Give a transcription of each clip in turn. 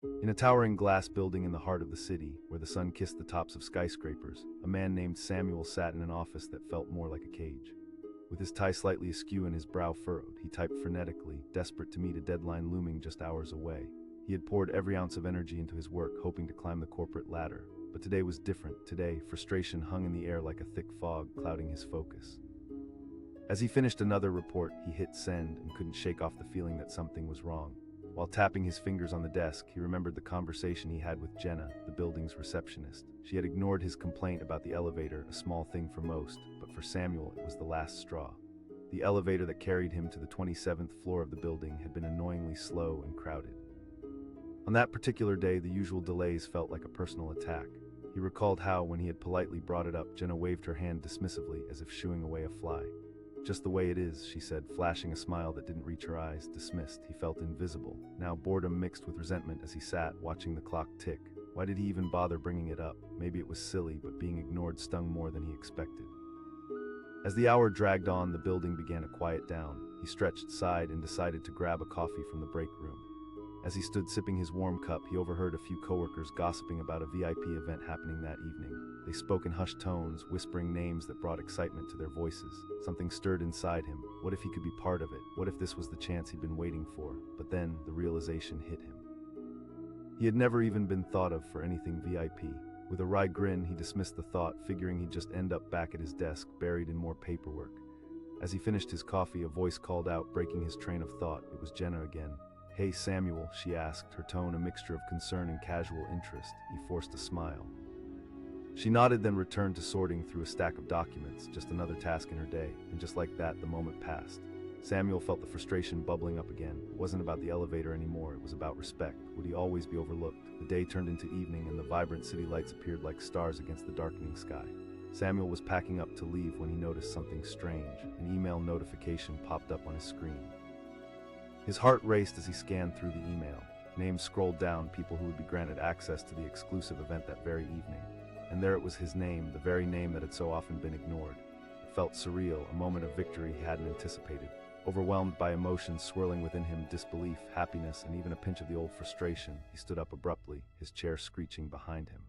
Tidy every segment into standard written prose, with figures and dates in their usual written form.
In a towering glass building in the heart of the city, where the sun kissed the tops of skyscrapers, a man named Samuel sat in an office that felt more like a cage. With his tie slightly askew and his brow furrowed, he typed frenetically, desperate to meet a deadline looming just hours away. He had poured every ounce of energy into his work, hoping to climb the corporate ladder. But today was different. Today, frustration hung in the air like a thick fog, clouding his focus. As he finished another report, he hit send and couldn't shake off the feeling that something was wrong. While tapping his fingers on the desk, he remembered the conversation he had with Jenna, the building's receptionist. She had ignored his complaint about the elevator, a small thing for most, but for Samuel it was the last straw. The elevator that carried him to the 27th floor of the building had been annoyingly slow and crowded. On that particular day, the usual delays felt like a personal attack. He recalled how, when he had politely brought it up, Jenna waved her hand dismissively as if shooing away a fly. "Just the way it is," she said, flashing a smile that didn't reach her eyes. Dismissed, he felt invisible. Now boredom mixed with resentment as he sat, watching the clock tick. Why did he even bother bringing it up? Maybe it was silly, but being ignored stung more than he expected. As the hour dragged on, the building began to quiet down. He stretched, sighed, and decided to grab a coffee from the break room. As he stood sipping his warm cup, he overheard a few coworkers gossiping about a VIP event happening that evening. They spoke in hushed tones, whispering names that brought excitement to their voices. Something stirred inside him. What if he could be part of it? What if this was the chance he'd been waiting for? But then, the realization hit him. He had never even been thought of for anything VIP. With a wry grin, he dismissed the thought, figuring he'd just end up back at his desk, buried in more paperwork. As he finished his coffee, a voice called out, breaking his train of thought. It was Jenna again. "Hey, Samuel," she asked, her tone a mixture of concern and casual interest. He forced a smile. She nodded, then returned to sorting through a stack of documents, just another task in her day, and just like that, the moment passed. Samuel felt the frustration bubbling up again. It wasn't about the elevator anymore, it was about respect. Would he always be overlooked? The day turned into evening, and the vibrant city lights appeared like stars against the darkening sky. Samuel was packing up to leave when he noticed something strange. An email notification popped up on his screen. His heart raced as he scanned through the email. Names scrolled down, people who would be granted access to the exclusive event that very evening. And there it was, his name, the very name that had so often been ignored. It felt surreal, a moment of victory he hadn't anticipated. Overwhelmed by emotions swirling within him, disbelief, happiness, and even a pinch of the old frustration, he stood up abruptly, his chair screeching behind him.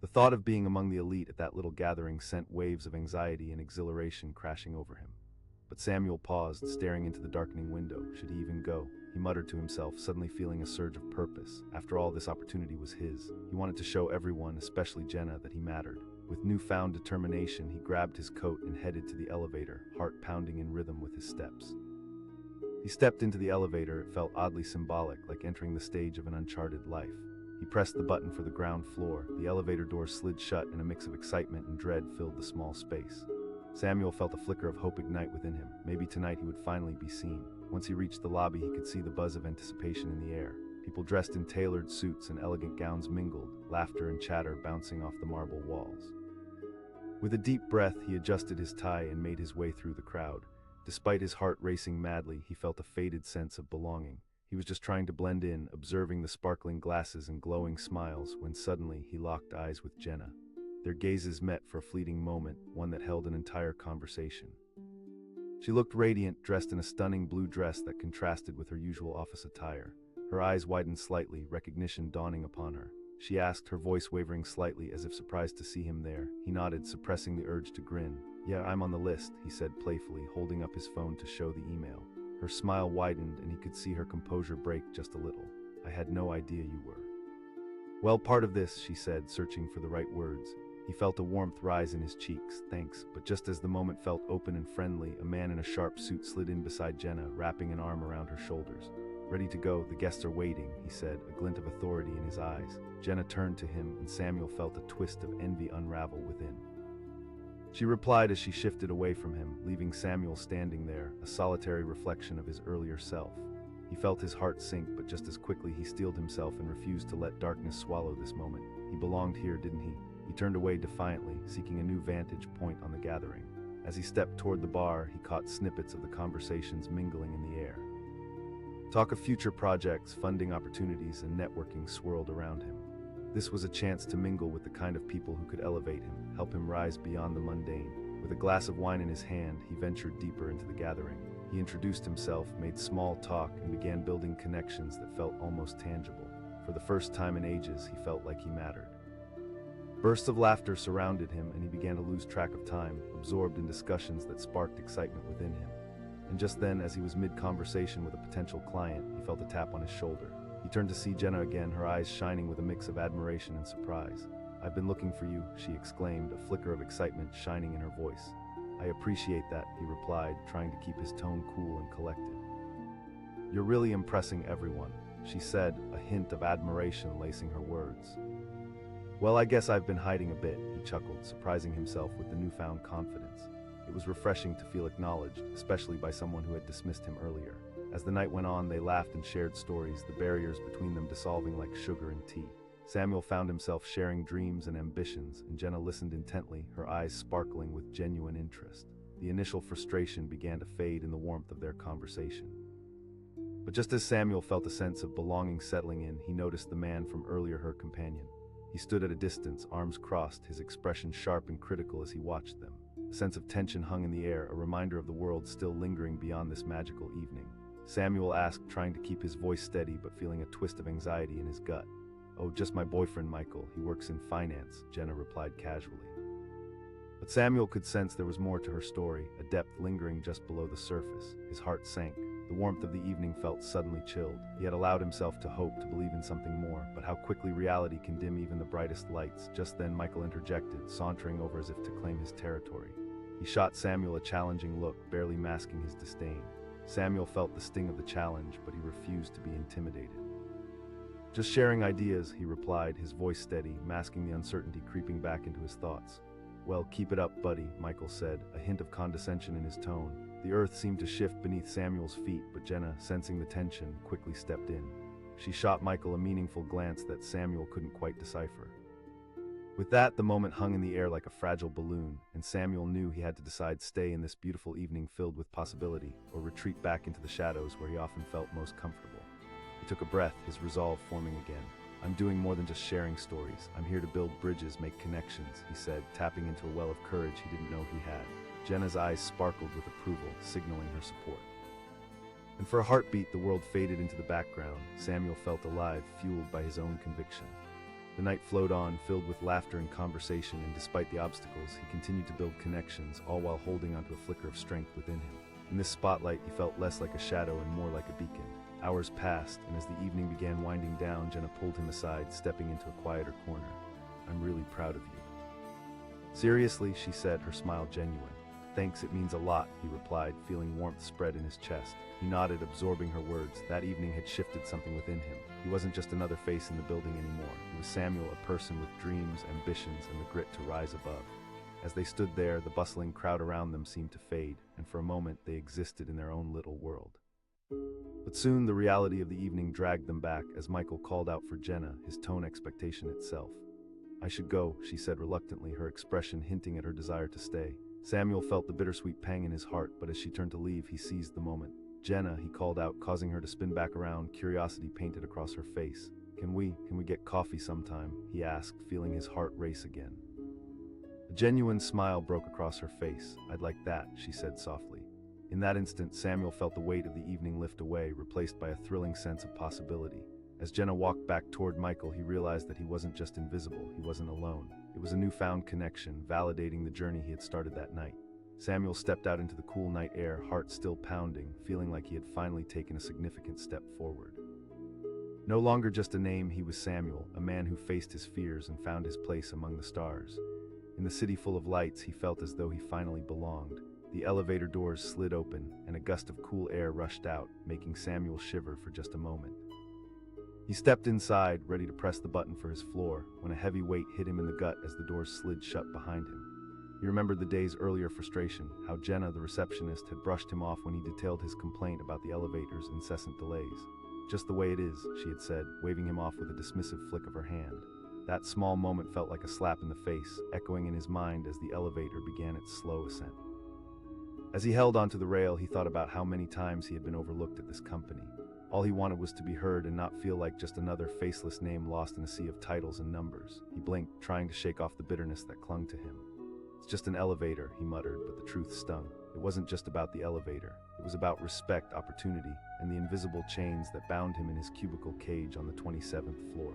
The thought of being among the elite at that little gathering sent waves of anxiety and exhilaration crashing over him. But Samuel paused, staring into the darkening window. Should he even go? He muttered to himself, suddenly feeling a surge of purpose. After all, this opportunity was his. He wanted to show everyone, especially Jenna, that he mattered. With newfound determination, he grabbed his coat and headed to the elevator, heart pounding in rhythm with his steps. He stepped into the elevator. It felt oddly symbolic, like entering the stage of an uncharted life. He pressed the button for the ground floor. The elevator doors slid shut, and a mix of excitement and dread filled the small space. Samuel felt a flicker of hope ignite within him. Maybe tonight he would finally be seen. Once he reached the lobby, he could see the buzz of anticipation in the air. People dressed in tailored suits and elegant gowns mingled, laughter and chatter bouncing off the marble walls. With a deep breath, he adjusted his tie and made his way through the crowd. Despite his heart racing madly, he felt a faded sense of belonging. He was just trying to blend in, observing the sparkling glasses and glowing smiles, when suddenly he locked eyes with Jenna. Their gazes met for a fleeting moment, one that held an entire conversation. She looked radiant, dressed in a stunning blue dress that contrasted with her usual office attire. Her eyes widened slightly, recognition dawning upon her. She asked, her voice wavering slightly as if surprised to see him there. He nodded, suppressing the urge to grin. "Yeah, I'm on the list," he said playfully, holding up his phone to show the email. Her smile widened, and he could see her composure break just a little. "I had no idea you were." "Well, part of this," she said, searching for the right words. He felt a warmth rise in his cheeks. "Thanks." But just as the moment felt open and friendly, a man in a sharp suit slid in beside Jenna, wrapping an arm around her shoulders. "Ready to go, the guests are waiting," he said, a glint of authority in his eyes. Jenna turned to him, and Samuel felt a twist of envy unravel within. She replied as she shifted away from him, leaving Samuel standing there, a solitary reflection of his earlier self. He felt his heart sink, but just as quickly he steeled himself and refused to let darkness swallow this moment. He belonged here, didn't he? He turned away defiantly, seeking a new vantage point on the gathering. As he stepped toward the bar, he caught snippets of the conversations mingling in the air. Talk of future projects, funding opportunities, and networking swirled around him. This was a chance to mingle with the kind of people who could elevate him, help him rise beyond the mundane. With a glass of wine in his hand, he ventured deeper into the gathering. He introduced himself, made small talk, and began building connections that felt almost tangible. For the first time in ages, he felt like he mattered. Bursts of laughter surrounded him, and he began to lose track of time, absorbed in discussions that sparked excitement within him. And just then, as he was mid-conversation with a potential client, he felt a tap on his shoulder. He turned to see Jenna again, her eyes shining with a mix of admiration and surprise. "I've been looking for you," she exclaimed, a flicker of excitement shining in her voice. "I appreciate that," he replied, trying to keep his tone cool and collected. "You're really impressing everyone," she said, a hint of admiration lacing her words. "Well, I guess I've been hiding a bit," he chuckled, surprising himself with the newfound confidence. It was refreshing to feel acknowledged, especially by someone who had dismissed him earlier. As the night went on, they laughed and shared stories, the barriers between them dissolving like sugar and tea. Samuel found himself sharing dreams and ambitions, and Jenna listened intently, her eyes sparkling with genuine interest. The initial frustration began to fade in the warmth of their conversation. But just as Samuel felt a sense of belonging settling in, he noticed the man from earlier, her companion. He stood at a distance, arms crossed, his expression sharp and critical as he watched them. A sense of tension hung in the air, a reminder of the world still lingering beyond this magical evening. Samuel asked, trying to keep his voice steady but feeling a twist of anxiety in his gut. "Oh, just my boyfriend, Michael. He works in finance," Jenna replied casually. But Samuel could sense there was more to her story, a depth lingering just below the surface. His heart sank. The warmth of the evening felt suddenly chilled. He had allowed himself to hope, to believe in something more, but how quickly reality can dim even the brightest lights. Just then Michael interjected, sauntering over as if to claim his territory. He shot Samuel a challenging look, barely masking his disdain. Samuel felt the sting of the challenge, but he refused to be intimidated. "Just sharing ideas," he replied, his voice steady, masking the uncertainty creeping back into his thoughts. "Well, keep it up, buddy," Michael said, a hint of condescension in his tone. The earth seemed to shift beneath Samuel's feet, but Jenna, sensing the tension, quickly stepped in. She shot Michael a meaningful glance that Samuel couldn't quite decipher. With that, the moment hung in the air like a fragile balloon, and Samuel knew he had to decide: stay in this beautiful evening filled with possibility, or retreat back into the shadows where he often felt most comfortable. He took a breath, his resolve forming again. "I'm doing more than just sharing stories. I'm here to build bridges, make connections," he said, tapping into a well of courage he didn't know he had. Jenna's eyes sparkled with approval, signaling her support. And for a heartbeat, the world faded into the background. Samuel felt alive, fueled by his own conviction. The night flowed on, filled with laughter and conversation, and despite the obstacles, he continued to build connections, all while holding onto a flicker of strength within him. In this spotlight, he felt less like a shadow and more like a beacon. Hours passed, and as the evening began winding down, Jenna pulled him aside, stepping into a quieter corner. "I'm really proud of you." "Seriously," she said, her smile genuine. "Thanks, it means a lot," he replied, feeling warmth spread in his chest. He nodded, absorbing her words. That evening had shifted something within him. He wasn't just another face in the building anymore. He was Samuel, a person with dreams, ambitions, and the grit to rise above. As they stood there, the bustling crowd around them seemed to fade, and for a moment they existed in their own little world. But soon the reality of the evening dragged them back as Michael called out for Jenna, his tone expectation itself. "I should go," she said reluctantly, her expression hinting at her desire to stay. Samuel felt the bittersweet pang in his heart, but as she turned to leave, he seized the moment. "Jenna," he called out, causing her to spin back around, curiosity painted across her face. Can we get coffee sometime?" he asked, feeling his heart race again. A genuine smile broke across her face. "I'd like that," she said softly. In that instant, Samuel felt the weight of the evening lift away, replaced by a thrilling sense of possibility. As Jenna walked back toward Michael, he realized that he wasn't just invisible, he wasn't alone. It was a newfound connection, validating the journey he had started that night. Samuel stepped out into the cool night air, heart still pounding, feeling like he had finally taken a significant step forward. No longer just a name, he was Samuel, a man who faced his fears and found his place among the stars. In the city full of lights, he felt as though he finally belonged. The elevator doors slid open, and a gust of cool air rushed out, making Samuel shiver for just a moment. He stepped inside, ready to press the button for his floor, when a heavy weight hit him in the gut as the doors slid shut behind him. He remembered the day's earlier frustration, how Jenna, the receptionist, had brushed him off when he detailed his complaint about the elevator's incessant delays. "Just the way it is," she had said, waving him off with a dismissive flick of her hand. That small moment felt like a slap in the face, echoing in his mind as the elevator began its slow ascent. As he held onto the rail, he thought about how many times he had been overlooked at this company. All he wanted was to be heard and not feel like just another faceless name lost in a sea of titles and numbers. He blinked, trying to shake off the bitterness that clung to him. "It's just an elevator," he muttered, but the truth stung. It wasn't just about the elevator. It It was about respect, opportunity, and the invisible chains that bound him in his cubicle cage on the 27th floor.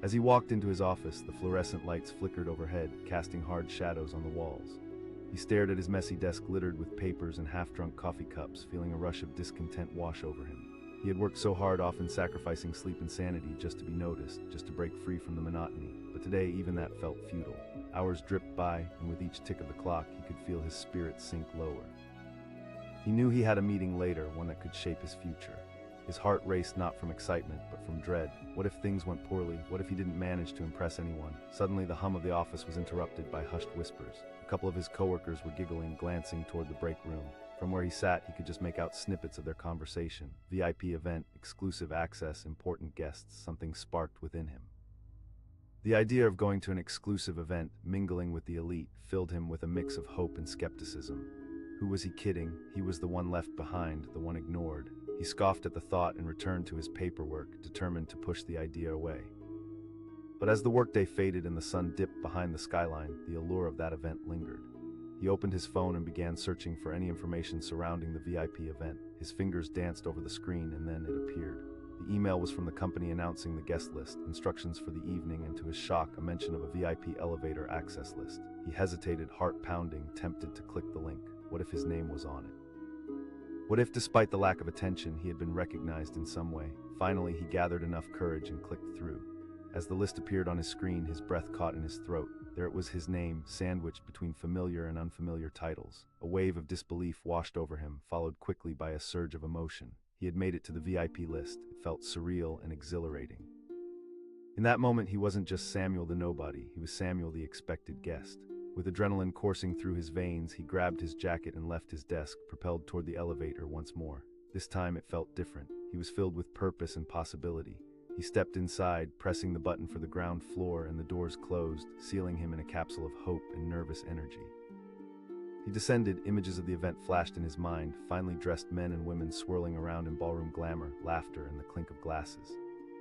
As he walked into his office, the fluorescent lights flickered overhead, casting hard shadows on the walls. He stared at his messy desk littered with papers and half-drunk coffee cups, feeling a rush of discontent wash over him. He had worked so hard, often sacrificing sleep and sanity just to be noticed, just to break free from the monotony. But today, even that felt futile. Hours dripped by, and with each tick of the clock, he could feel his spirit sink lower. He knew he had a meeting later, one that could shape his future. His heart raced not from excitement, but from dread. What if things went poorly? What if he didn't manage to impress anyone? Suddenly, the hum of the office was interrupted by hushed whispers. A couple of his coworkers were giggling, glancing toward the break room. From where he sat, he could just make out snippets of their conversation. VIP event, exclusive access, important guests, something sparked within him. The idea of going to an exclusive event, mingling with the elite, filled him with a mix of hope and skepticism. Who was he kidding? He was the one left behind, the one ignored. He scoffed at the thought and returned to his paperwork, determined to push the idea away. But as the workday faded and the sun dipped behind the skyline, the allure of that event lingered. He opened his phone and began searching for any information surrounding the VIP event. His fingers danced over the screen and then it appeared. The email was from the company announcing the guest list, instructions for the evening, and to his shock, a mention of a VIP elevator access list. He hesitated, heart pounding, tempted to click the link. What if his name was on it? What if, despite the lack of attention, he had been recognized in some way? Finally, he gathered enough courage and clicked through. As the list appeared on his screen, his breath caught in his throat. There it was, his name, sandwiched between familiar and unfamiliar titles. A wave of disbelief washed over him, followed quickly by a surge of emotion. He had made it to the VIP list. It felt surreal and exhilarating. In that moment, he wasn't just Samuel the nobody, he was Samuel the expected guest. With adrenaline coursing through his veins, he grabbed his jacket and left his desk, propelled toward the elevator once more. This time it felt different. He was filled with purpose and possibility. He stepped inside, pressing the button for the ground floor, and the doors closed, sealing him in a capsule of hope and nervous energy. He descended, images of the event flashed in his mind, finely dressed men and women swirling around in ballroom glamour, laughter, and the clink of glasses.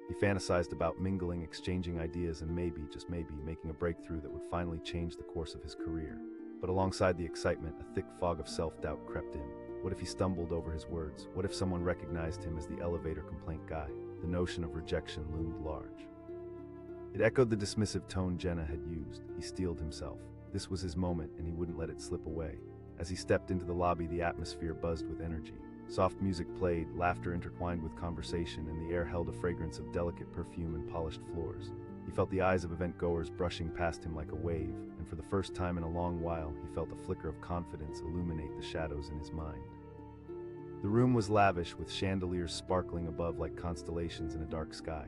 He fantasized about mingling, exchanging ideas, and maybe, just maybe, making a breakthrough that would finally change the course of his career. But alongside the excitement, a thick fog of self-doubt crept in. What if he stumbled over his words? What if someone recognized him as the elevator complaint guy? The notion of rejection loomed large. It echoed the dismissive tone Jenna had used. He steeled himself. This was his moment, and he wouldn't let it slip away. As he stepped into the lobby, the atmosphere buzzed with energy. Soft music played, laughter intertwined with conversation, and the air held a fragrance of delicate perfume and polished floors. He felt the eyes of event-goers brushing past him like a wave, and for the first time in a long while, he felt a flicker of confidence illuminate the shadows in his mind. The room was lavish, with chandeliers sparkling above like constellations in a dark sky.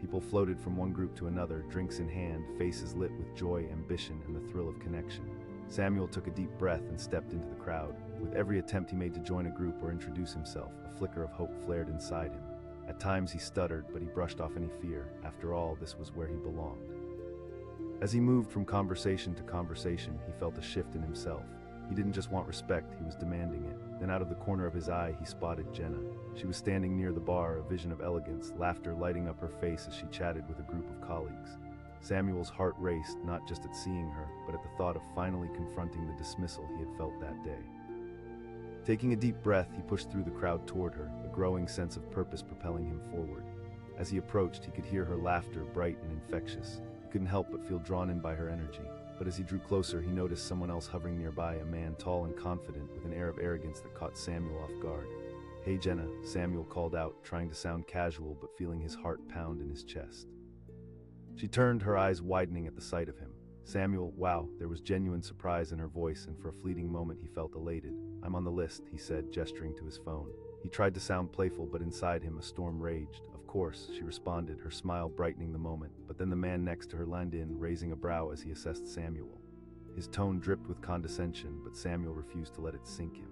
People floated from one group to another, drinks in hand, faces lit with joy, ambition, and the thrill of connection. Samuel took a deep breath and stepped into the crowd. With every attempt he made to join a group or introduce himself, a flicker of hope flared inside him. At times he stuttered, but he brushed off any fear. After all, this was where he belonged. As he moved from conversation to conversation, he felt a shift in himself. He didn't just want respect, he was demanding it. Then out of the corner of his eye, he spotted Jenna. She was standing near the bar, a vision of elegance, laughter lighting up her face as she chatted with a group of colleagues. Samuel's heart raced, not just at seeing her, but at the thought of finally confronting the dismissal he had felt that day. Taking a deep breath, he pushed through the crowd toward her, a growing sense of purpose propelling him forward. As he approached, he could hear her laughter, bright and infectious. He couldn't help but feel drawn in by her energy. But as he drew closer, he noticed someone else hovering nearby, a man tall and confident, with an air of arrogance that caught Samuel off guard. "Hey Jenna," Samuel called out, trying to sound casual but feeling his heart pound in his chest. She turned, her eyes widening at the sight of him. Samuel, wow, there was genuine surprise in her voice, and for a fleeting moment he felt elated. "I'm on the list," he said, gesturing to his phone. He tried to sound playful, but inside him a storm raged. "Of course," she responded, her smile brightening the moment, but then the man next to her leaned in, raising a brow as he assessed Samuel. His tone dripped with condescension, but Samuel refused to let it sink him.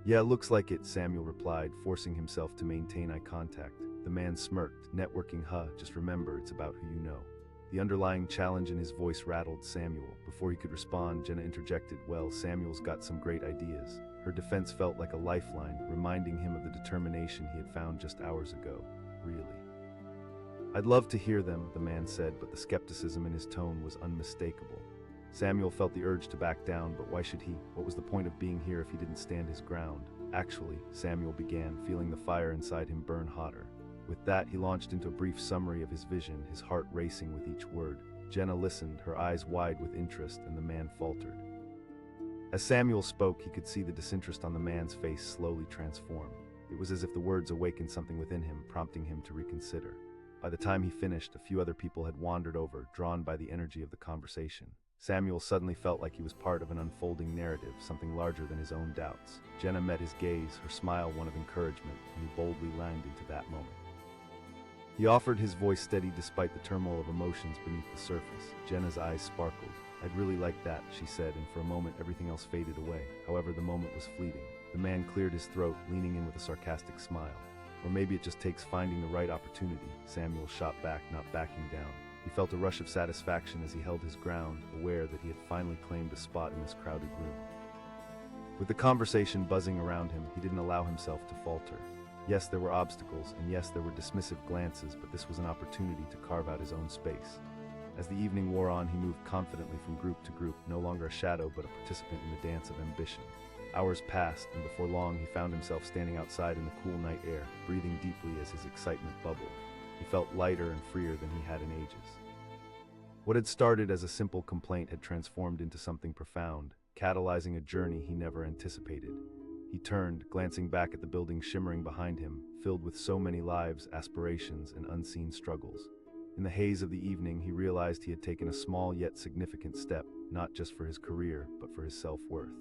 "Yeah, looks like it," Samuel replied, forcing himself to maintain eye contact. The man smirked. "Networking, huh? Just remember, it's about who you know." The underlying challenge in his voice rattled Samuel. Before he could respond, Jenna interjected, "Well, Samuel's got some great ideas." Her defense felt like a lifeline, reminding him of the determination he had found just hours ago. "Really?" "I'd love to hear them," the man said, but the skepticism in his tone was unmistakable. Samuel felt the urge to back down, but why should he? What was the point of being here if he didn't stand his ground? Actually, Samuel began, feeling the fire inside him burn hotter. With that, he launched into a brief summary of his vision, his heart racing with each word. Jenna listened, her eyes wide with interest, and the man faltered. As Samuel spoke, he could see the disinterest on the man's face slowly transform. It was as if the words awakened something within him, prompting him to reconsider. By the time he finished, a few other people had wandered over, drawn by the energy of the conversation. Samuel suddenly felt like he was part of an unfolding narrative, something larger than his own doubts. Jenna met his gaze, her smile one of encouragement, and he boldly leaned into that moment. He offered, his voice steady despite the turmoil of emotions beneath the surface. Jenna's eyes sparkled. "I'd really like that," she said, and for a moment everything else faded away. However, the moment was fleeting. The man cleared his throat, leaning in with a sarcastic smile. "Or maybe it just takes finding the right opportunity." Samuel shot back, not backing down. He felt a rush of satisfaction as he held his ground, aware that he had finally claimed a spot in this crowded room. With the conversation buzzing around him, he didn't allow himself to falter. Yes, there were obstacles, and yes, there were dismissive glances, but this was an opportunity to carve out his own space. As the evening wore on, he moved confidently from group to group, no longer a shadow but a participant in the dance of ambition. Hours passed, and before long he found himself standing outside in the cool night air, breathing deeply as his excitement bubbled. He felt lighter and freer than he had in ages. What had started as a simple complaint had transformed into something profound, catalyzing a journey he never anticipated. He turned, glancing back at the building shimmering behind him, filled with so many lives, aspirations, and unseen struggles. In the haze of the evening, he realized he had taken a small yet significant step, not just for his career, but for his self-worth.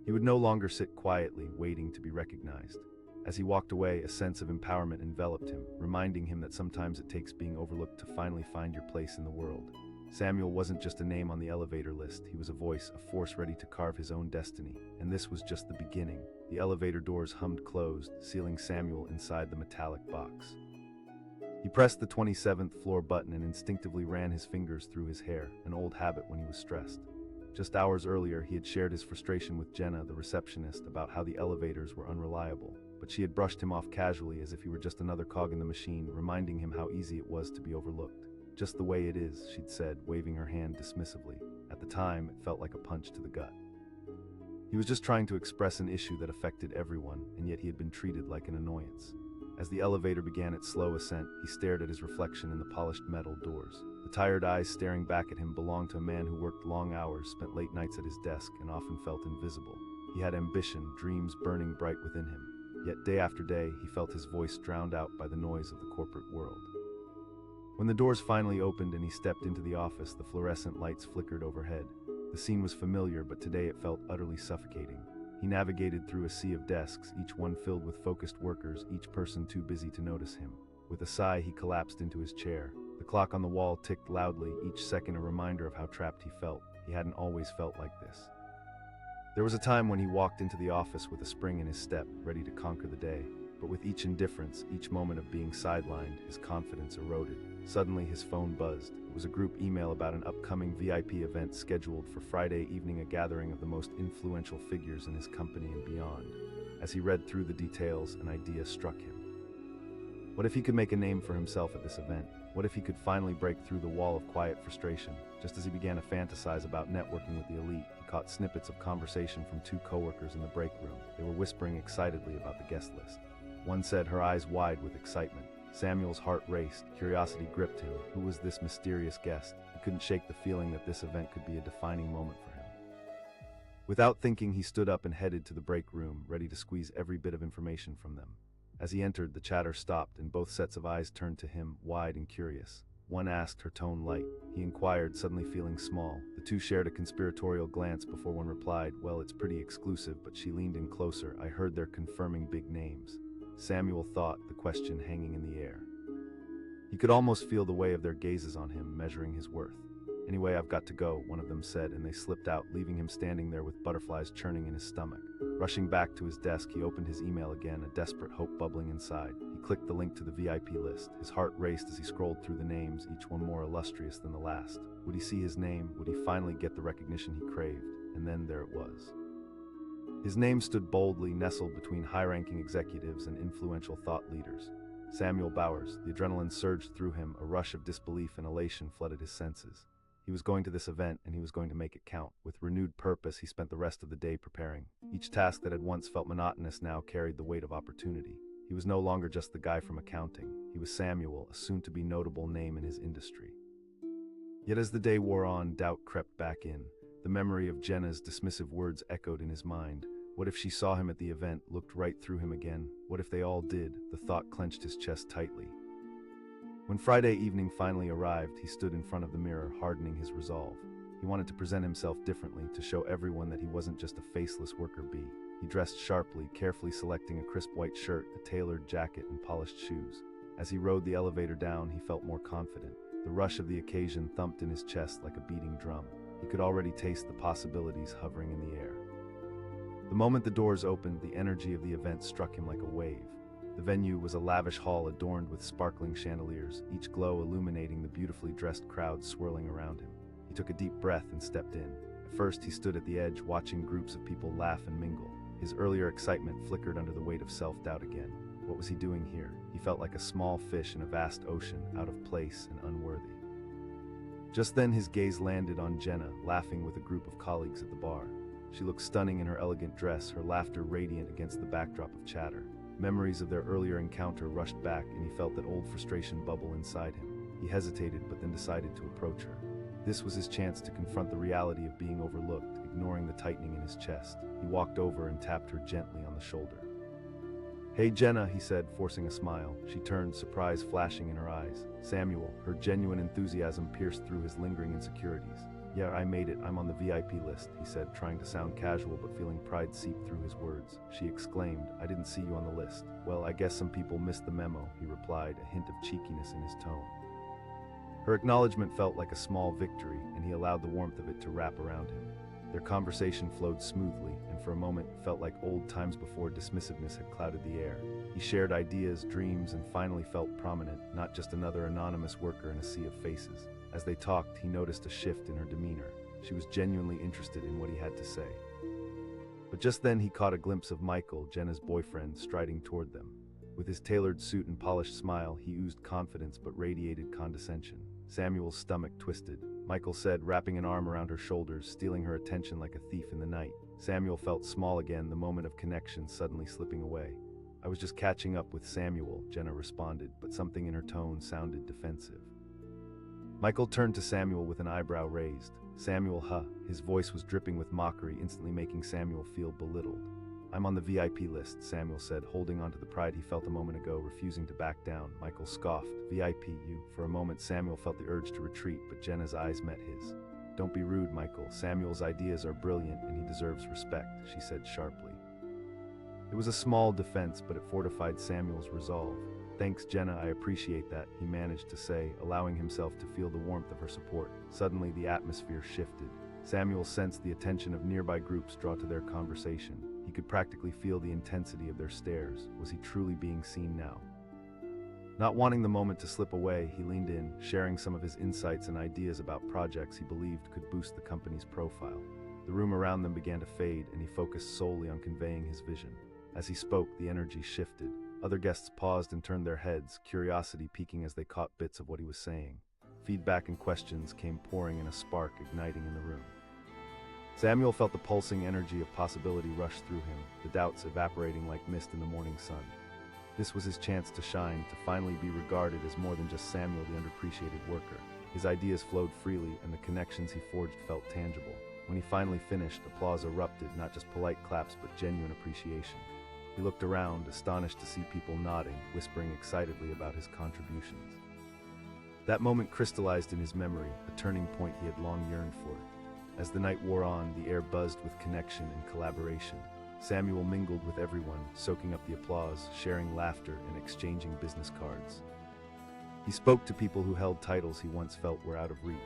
He would no longer sit quietly, waiting to be recognized. As he walked away, a sense of empowerment enveloped him, reminding him that sometimes it takes being overlooked to finally find your place in the world. Samuel wasn't just a name on the elevator list, he was a voice, a force ready to carve his own destiny. And this was just the beginning. The elevator doors hummed closed, sealing Samuel inside the metallic box. He pressed the 27th floor button and instinctively ran his fingers through his hair, an old habit when he was stressed. Just hours earlier, he had shared his frustration with Jenna, the receptionist, about how the elevators were unreliable. But she had brushed him off casually as if he were just another cog in the machine, reminding him how easy it was to be overlooked. "Just the way it is," she'd said, waving her hand dismissively. At the time, it felt like a punch to the gut. He was just trying to express an issue that affected everyone, and yet he had been treated like an annoyance. As the elevator began its slow ascent, he stared at his reflection in the polished metal doors. The tired eyes staring back at him belonged to a man who worked long hours, spent late nights at his desk, and often felt invisible. He had ambition, dreams burning bright within him. Yet day after day, he felt his voice drowned out by the noise of the corporate world. When the doors finally opened and he stepped into the office, the fluorescent lights flickered overhead. The scene was familiar, but today it felt utterly suffocating. He navigated through a sea of desks, each one filled with focused workers, each person too busy to notice him. With a sigh, he collapsed into his chair. The clock on the wall ticked loudly, each second a reminder of how trapped he felt. He hadn't always felt like this. There was a time when he walked into the office with a spring in his step, ready to conquer the day. But with each indifference, each moment of being sidelined, his confidence eroded. Suddenly, his phone buzzed. It was a group email about an upcoming VIP event scheduled for Friday evening, a gathering of the most influential figures in his company and beyond. As he read through the details, an idea struck him. What if he could make a name for himself at this event? What if he could finally break through the wall of quiet frustration? Just as he began to fantasize about networking with the elite, he caught snippets of conversation from two coworkers in the break room. They were whispering excitedly about the guest list. One said, her eyes wide with excitement. Samuel's heart raced. Curiosity gripped him. Who was this mysterious guest? He couldn't shake the feeling that this event could be a defining moment for him. Without thinking, he stood up and headed to the break room, ready to squeeze every bit of information from them. As he entered, the chatter stopped, and both sets of eyes turned to him, wide and curious. One asked, her tone light. He inquired, suddenly feeling small. The two shared a conspiratorial glance before one replied, "Well, it's pretty exclusive," but she leaned in closer. "I heard they're confirming big names." Samuel thought, the question hanging in the air. He could almost feel the weight of their gazes on him, measuring his worth. "Anyway, I've got to go," one of them said, and they slipped out, leaving him standing there with butterflies churning in his stomach. Rushing back to his desk, he opened his email again, a desperate hope bubbling inside. He clicked the link to the VIP list. His heart raced as he scrolled through the names, each one more illustrious than the last. Would he see his name? Would he finally get the recognition he craved? And then there it was. His name stood boldly, nestled between high-ranking executives and influential thought leaders. Samuel Bowers. The adrenaline surged through him, a rush of disbelief and elation flooded his senses. He He was going to this event, and he was going to make it count. With renewed purpose, he spent the rest of the day preparing. Each task that had once felt monotonous now carried the weight of opportunity. He was no longer just the guy from accounting. He was Samuel, a soon-to-be notable name in his industry. Yet as the day wore on, doubt crept back in. The memory of Jenna's dismissive words echoed in his mind. What if she saw him at the event, looked right through him again? What if they all did? The thought clenched his chest tightly. When Friday evening finally arrived, he stood in front of the mirror, hardening his resolve. He wanted to present himself differently, to show everyone that he wasn't just a faceless worker bee. He dressed sharply, carefully selecting a crisp white shirt, a tailored jacket, and polished shoes. As he rode the elevator down, he felt more confident. The rush of the occasion thumped in his chest like a beating drum. He could already taste the possibilities hovering in the air. The moment the doors opened, the energy of the event struck him like a wave. The venue was a lavish hall adorned with sparkling chandeliers, each glow illuminating the beautifully dressed crowd swirling around him. He took a deep breath and stepped in. At first, he stood at the edge, watching groups of people laugh and mingle. His earlier excitement flickered under the weight of self-doubt again. What was he doing here? He felt like a small fish in a vast ocean, out of place and unworthy. Just then, his gaze landed on Jenna, laughing with a group of colleagues at the bar. She looked stunning in her elegant dress, her laughter radiant against the backdrop of chatter. Memories of their earlier encounter rushed back, and he felt that old frustration bubble inside him. He hesitated, but then decided to approach her. This was his chance to confront the reality of being overlooked, ignoring the tightening in his chest. He walked over and tapped her gently on the shoulder. "Hey Jenna," he said, forcing a smile. She turned, surprise flashing in her eyes. Samuel, her genuine enthusiasm pierced through his lingering insecurities. "Yeah, I made it. I'm on the VIP list," he said, trying to sound casual but feeling pride seep through his words. She exclaimed, "I didn't see you on the list." "Well, I guess some people missed the memo," he replied, a hint of cheekiness in his tone. Her acknowledgement felt like a small victory, and he allowed the warmth of it to wrap around him. Their conversation flowed smoothly, and for a moment it felt like old times before dismissiveness had clouded the air. He shared ideas, dreams, and finally felt prominent, not just another anonymous worker in a sea of faces. As they talked, he noticed a shift in her demeanor. She was genuinely interested in what he had to say. But just then he caught a glimpse of Michael, Jenna's boyfriend, striding toward them. With his tailored suit and polished smile, he oozed confidence but radiated condescension. Samuel's stomach twisted. Michael said, wrapping an arm around her shoulders, stealing her attention like a thief in the night. Samuel felt small again, the moment of connection suddenly slipping away. "I was just catching up with Samuel," Jenna responded, but something in her tone sounded defensive. Michael turned to Samuel with an eyebrow raised. "Samuel, huh?" His voice was dripping with mockery, instantly making Samuel feel belittled. "I'm on the VIP list," Samuel said, holding onto the pride he felt a moment ago, refusing to back down. Michael scoffed. "VIP, you?" For a moment, Samuel felt the urge to retreat, but Jenna's eyes met his. "Don't be rude, Michael. Samuel's ideas are brilliant, and he deserves respect," she said sharply. It was a small defense, but it fortified Samuel's resolve. "Thanks, Jenna, I appreciate that," he managed to say, allowing himself to feel the warmth of her support. Suddenly, the atmosphere shifted. Samuel sensed the attention of nearby groups draw to their conversation. He could practically feel the intensity of their stares. Was he truly being seen now? Not wanting the moment to slip away, he leaned in, sharing some of his insights and ideas about projects he believed could boost the company's profile. The room around them began to fade, and he focused solely on conveying his vision. As he spoke, the energy shifted. Other guests paused and turned their heads, curiosity peaking as they caught bits of what he was saying. Feedback and questions came pouring in, a spark igniting in the room. Samuel felt the pulsing energy of possibility rush through him, the doubts evaporating like mist in the morning sun. This was his chance to shine, to finally be regarded as more than just Samuel, the underappreciated worker. His ideas flowed freely, and the connections he forged felt tangible. When he finally finished, applause erupted, not just polite claps but genuine appreciation. He looked around, astonished to see people nodding, whispering excitedly about his contributions. That moment crystallized in his memory, a turning point he had long yearned for. As the night wore on, the air buzzed with connection and collaboration. Samuel mingled with everyone, soaking up the applause, sharing laughter, and exchanging business cards. He spoke to people who held titles he once felt were out of reach.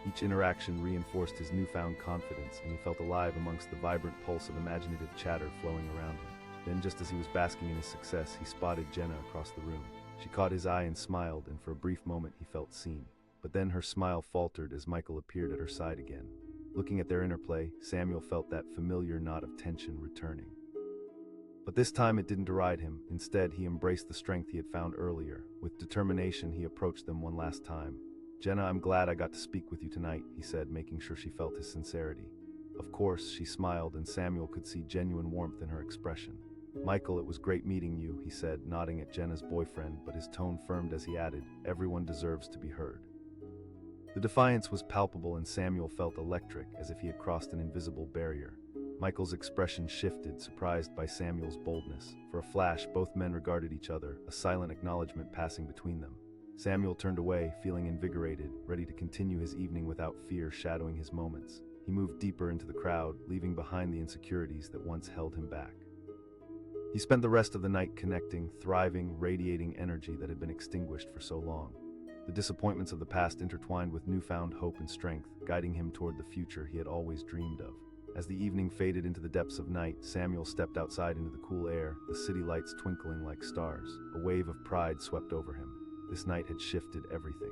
Each interaction reinforced his newfound confidence, and he felt alive amongst the vibrant pulse of imaginative chatter flowing around him. Then, just as he was basking in his success, he spotted Jenna across the room. She caught his eye and smiled, and for a brief moment he felt seen. But then her smile faltered as Michael appeared at her side again. Looking at their interplay, Samuel felt that familiar knot of tension returning. But this time it didn't deride him. Instead, he embraced the strength he had found earlier. With determination, he approached them one last time. "Jenna, I'm glad I got to speak with you tonight," he said, making sure she felt his sincerity. Of course, she smiled, and Samuel could see genuine warmth in her expression. "Michael, it was great meeting you," he said, nodding at Jenna's boyfriend, but his tone firmed as he added, "Everyone deserves to be heard." The defiance was palpable, and Samuel felt electric, as if he had crossed an invisible barrier. Michael's expression shifted, surprised by Samuel's boldness. For a flash, both men regarded each other, a silent acknowledgement passing between them. Samuel turned away, feeling invigorated, ready to continue his evening without fear shadowing his moments. He moved deeper into the crowd, leaving behind the insecurities that once held him back. He spent the rest of the night connecting, thriving, radiating energy that had been extinguished for so long. The disappointments of the past intertwined with newfound hope and strength, guiding him toward the future he had always dreamed of. As the evening faded into the depths of night, Samuel stepped outside into the cool air, the city lights twinkling like stars. A wave of pride swept over him. This night had shifted everything.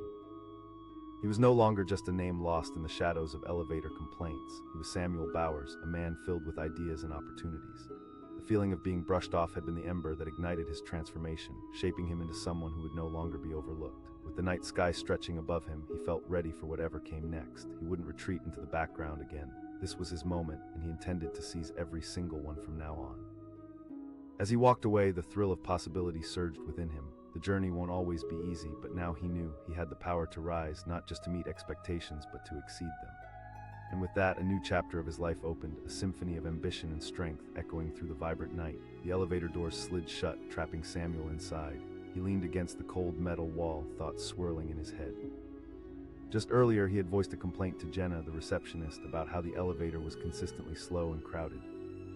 He was no longer just a name lost in the shadows of elevator complaints. He was Samuel Bowers, a man filled with ideas and opportunities. The feeling of being brushed off had been the ember that ignited his transformation, shaping him into someone who would no longer be overlooked. With the night sky stretching above him, he felt ready for whatever came next. He wouldn't retreat into the background again. This was his moment, and he intended to seize every single one from now on. As he walked away, the thrill of possibility surged within him. The journey won't always be easy, but now he knew he had the power to rise, not just to meet expectations, but to exceed them. And with that, a new chapter of his life opened, a symphony of ambition and strength echoing through the vibrant night. The elevator doors slid shut, trapping Samuel inside. He leaned against the cold metal wall, thoughts swirling in his head. Just earlier, he had voiced a complaint to Jenna, the receptionist, about how the elevator was consistently slow and crowded.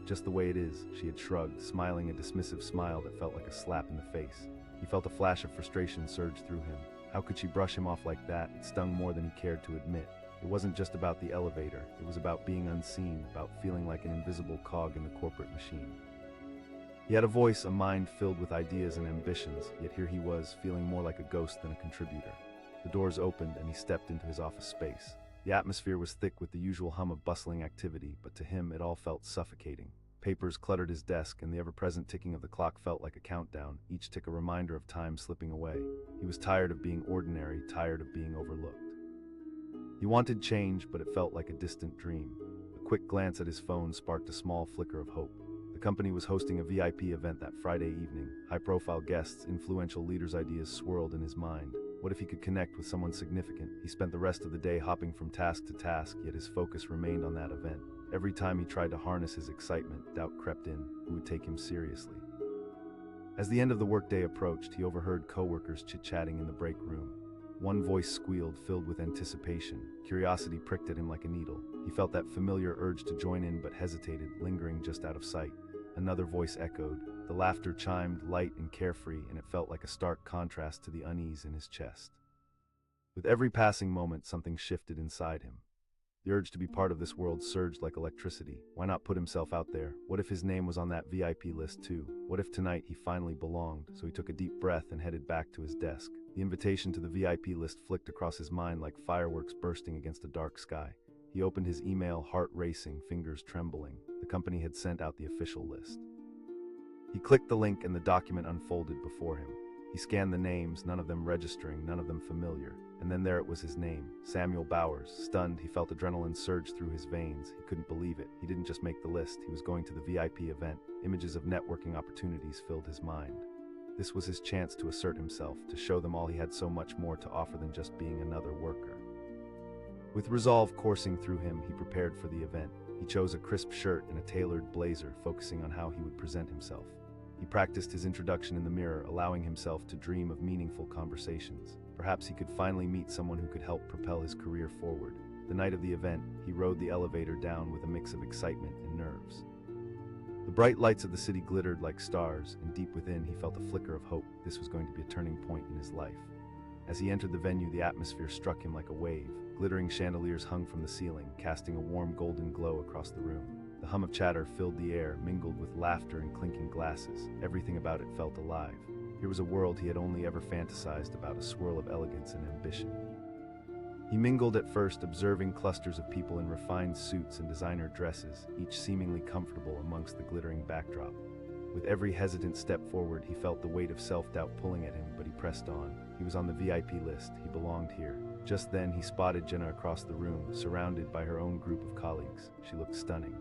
"Just the way it is," she had shrugged, smiling a dismissive smile that felt like a slap in the face. He felt a flash of frustration surge through him. How could she brush him off like that? It stung more than he cared to admit. It wasn't just about the elevator. It was about being unseen, about feeling like an invisible cog in the corporate machine. He had a voice, a mind filled with ideas and ambitions, yet here he was, feeling more like a ghost than a contributor. The doors opened, and he stepped into his office space. The atmosphere was thick with the usual hum of bustling activity, but to him it all felt suffocating. Papers cluttered his desk, and the ever-present ticking of the clock felt like a countdown, each tick a reminder of time slipping away. He was tired of being ordinary, tired of being overlooked. He wanted change, but it felt like a distant dream. A quick glance at his phone sparked a small flicker of hope. The company was hosting a VIP event that Friday evening. High-profile guests, influential leaders' ideas swirled in his mind. What if he could connect with someone significant? He spent the rest of the day hopping from task to task, yet his focus remained on that event. Every time he tried to harness his excitement, doubt crept in. Who would take him seriously? As the end of the workday approached, he overheard coworkers chit-chatting in the break room. One voice squealed, filled with anticipation. Curiosity pricked at him like a needle. He felt that familiar urge to join in, but hesitated, lingering just out of sight. Another voice echoed. The laughter chimed, light and carefree, and it felt like a stark contrast to the unease in his chest. With every passing moment, something shifted inside him. The urge to be part of this world surged like electricity. Why not put himself out there? What if his name was on that VIP list too? What if tonight he finally belonged? So he took a deep breath and headed back to his desk. The invitation to the VIP list flicked across his mind like fireworks bursting against a dark sky. He opened his email, heart racing, fingers trembling. The company had sent out the official list. He clicked the link and the document unfolded before him. He scanned the names, none of them registering, none of them familiar. And then there it was, his name, Samuel Bowers. Stunned, he felt adrenaline surge through his veins. He couldn't believe it. He didn't just make the list, he was going to the VIP event. Images of networking opportunities filled his mind. This was his chance to assert himself, to show them all he had so much more to offer than just being another worker. With resolve coursing through him, he prepared for the event. He chose a crisp shirt and a tailored blazer, focusing on how he would present himself. He practiced his introduction in the mirror, allowing himself to dream of meaningful conversations. Perhaps he could finally meet someone who could help propel his career forward. The night of the event, he rode the elevator down with a mix of excitement and nerves. The bright lights of the city glittered like stars, and deep within he felt a flicker of hope. This was going to be a turning point in his life. As he entered the venue, the atmosphere struck him like a wave. Glittering chandeliers hung from the ceiling, casting a warm golden glow across the room. The hum of chatter filled the air, mingled with laughter and clinking glasses. Everything about it felt alive. Here was a world he had only ever fantasized about, a swirl of elegance and ambition. He mingled at first, observing clusters of people in refined suits and designer dresses, each seemingly comfortable amongst the glittering backdrop. With every hesitant step forward, he felt the weight of self-doubt pulling at him, but he pressed on. He was on the VIP list. He belonged here. Just then, he spotted Jenna across the room, surrounded by her own group of colleagues. She looked stunning.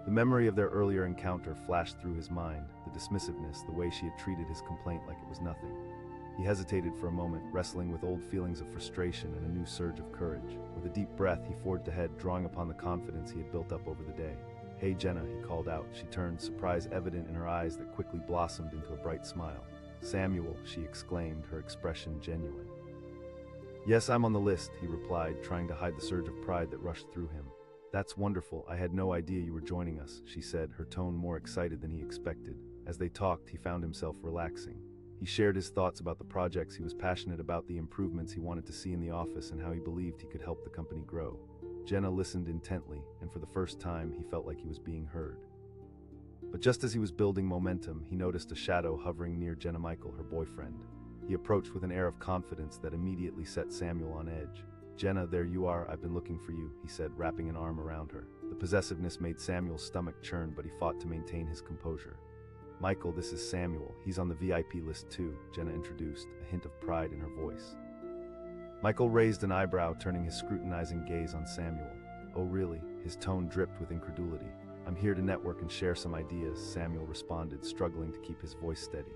The memory of their earlier encounter flashed through his mind, the dismissiveness, the way she had treated his complaint like it was nothing. He hesitated for a moment, wrestling with old feelings of frustration and a new surge of courage. With a deep breath, he forged ahead, drawing upon the confidence he had built up over the day. "Hey, Jenna," he called out. She turned, surprise evident in her eyes that quickly blossomed into a bright smile. "Samuel," she exclaimed, her expression genuine. "Yes, I'm on the list," he replied, trying to hide the surge of pride that rushed through him. "That's wonderful. I had no idea you were joining us," she said, her tone more excited than he expected. As they talked, he found himself relaxing. He shared his thoughts about the projects he was passionate about, the improvements he wanted to see in the office, and how he believed he could help the company grow. Jenna listened intently, and for the first time, he felt like he was being heard. But just as he was building momentum, he noticed a shadow hovering near Jenna Michael, her boyfriend. He approached with an air of confidence that immediately set Samuel on edge. "Jenna, there you are. I've been looking for you," he said, wrapping an arm around her. The possessiveness made Samuel's stomach churn, but he fought to maintain his composure. "Michael, this is Samuel. He's on the VIP list too," Jenna introduced, a hint of pride in her voice. Michael raised an eyebrow, turning his scrutinizing gaze on Samuel. "Oh, really?" His tone dripped with incredulity. "I'm here to network and share some ideas," Samuel responded, struggling to keep his voice steady.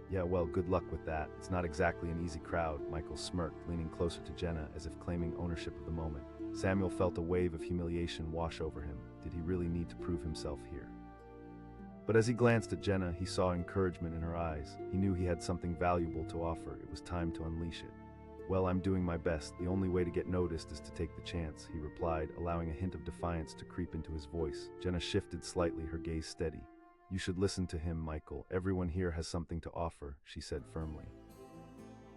"Yeah, well, good luck with that. It's not exactly an easy crowd," Michael smirked, leaning closer to Jenna as if claiming ownership of the moment. Samuel felt a wave of humiliation wash over him. Did he really need to prove himself here? But as he glanced at Jenna, he saw encouragement in her eyes. He knew he had something valuable to offer. It was time to unleash it. "Well, I'm doing my best. The only way to get noticed is to take the chance," he replied, allowing a hint of defiance to creep into his voice. Jenna shifted slightly, her gaze steady. "You should listen to him, Michael. Everyone here has something to offer," she said firmly.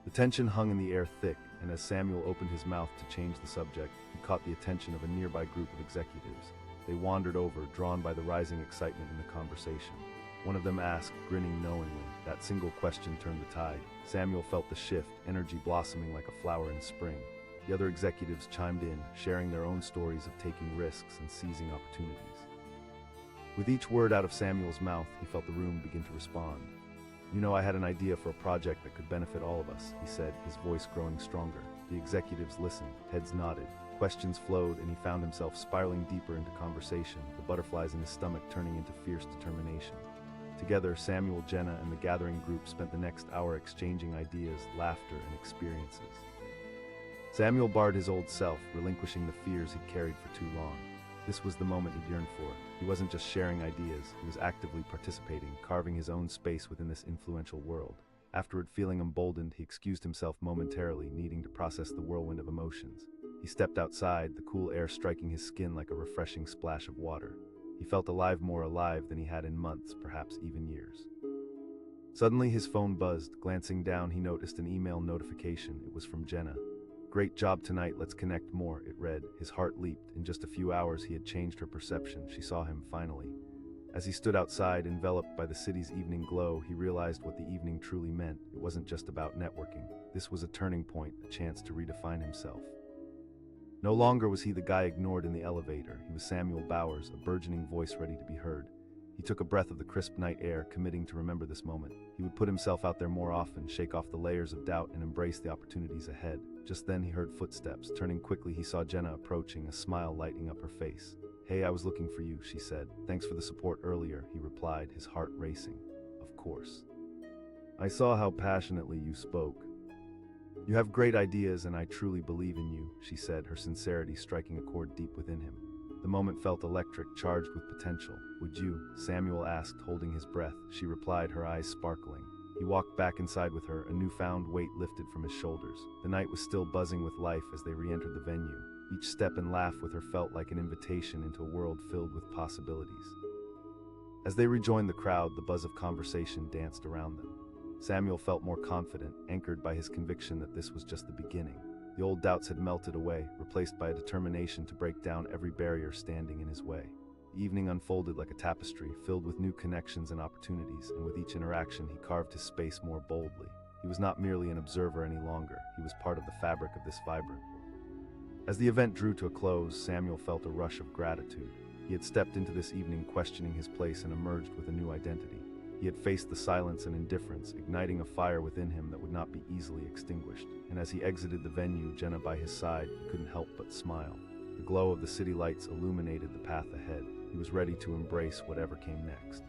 The tension hung in the air thick, and as Samuel opened his mouth to change the subject, he caught the attention of a nearby group of executives. They wandered over, drawn by the rising excitement in the conversation. One of them asked, grinning knowingly. That single question turned the tide. Samuel felt the shift, energy blossoming like a flower in spring. The other executives chimed in, sharing their own stories of taking risks and seizing opportunities. With each word out of Samuel's mouth, he felt the room begin to respond. "You know, I had an idea for a project that could benefit all of us," he said, his voice growing stronger. The executives listened, heads nodded. Questions flowed, and he found himself spiraling deeper into conversation, the butterflies in his stomach turning into fierce determination. Together, Samuel, Jenna, and the gathering group spent the next hour exchanging ideas, laughter, and experiences. Samuel barred his old self, relinquishing the fears he'd carried for too long. This was the moment he'd yearned for. He wasn't just sharing ideas, he was actively participating, carving his own space within this influential world. Afterward, feeling emboldened, he excused himself momentarily, needing to process the whirlwind of emotions. He stepped outside, the cool air striking his skin like a refreshing splash of water. He felt more alive than he had in months, perhaps even years. Suddenly, his phone buzzed. Glancing down, he noticed an email notification. It was from Jenna. "Great job tonight, let's connect more," it read. His heart leaped. In just a few hours, he had changed her perception. She saw him finally. As he stood outside, enveloped by the city's evening glow, he realized what the evening truly meant. It wasn't just about networking. This was a turning point, a chance to redefine himself. No longer was he the guy ignored in the elevator. He was Samuel Bowers, a burgeoning voice ready to be heard. He took a breath of the crisp night air, committing to remember this moment. He would put himself out there more often, shake off the layers of doubt, and embrace the opportunities ahead. Just then, he heard footsteps. Turning quickly, he saw Jenna approaching, a smile lighting up her face. "Hey, I was looking for you," she said. "Thanks for the support earlier," he replied, his heart racing. "Of course. I saw how passionately you spoke. You have great ideas, and I truly believe in you," she said, her sincerity striking a chord deep within him. The moment felt electric, charged with potential. "Would you?" Samuel asked, holding his breath. She replied, her eyes sparkling. He walked back inside with her, a newfound weight lifted from his shoulders. The night was still buzzing with life as they re-entered the venue. Each step and laugh with her felt like an invitation into a world filled with possibilities. As they rejoined the crowd, the buzz of conversation danced around them. Samuel felt more confident, anchored by his conviction that this was just the beginning. The old doubts had melted away, replaced by a determination to break down every barrier standing in his way. The evening unfolded like a tapestry, filled with new connections and opportunities, and with each interaction he carved his space more boldly. He was not merely an observer any longer, he was part of the fabric of this vibrant world. As the event drew to a close, Samuel felt a rush of gratitude. He had stepped into this evening questioning his place and emerged with a new identity. He had faced the silence and indifference, igniting a fire within him that would not be easily extinguished. And as he exited the venue, Jenna by his side, he couldn't help but smile. The glow of the city lights illuminated the path ahead. He was ready to embrace whatever came next.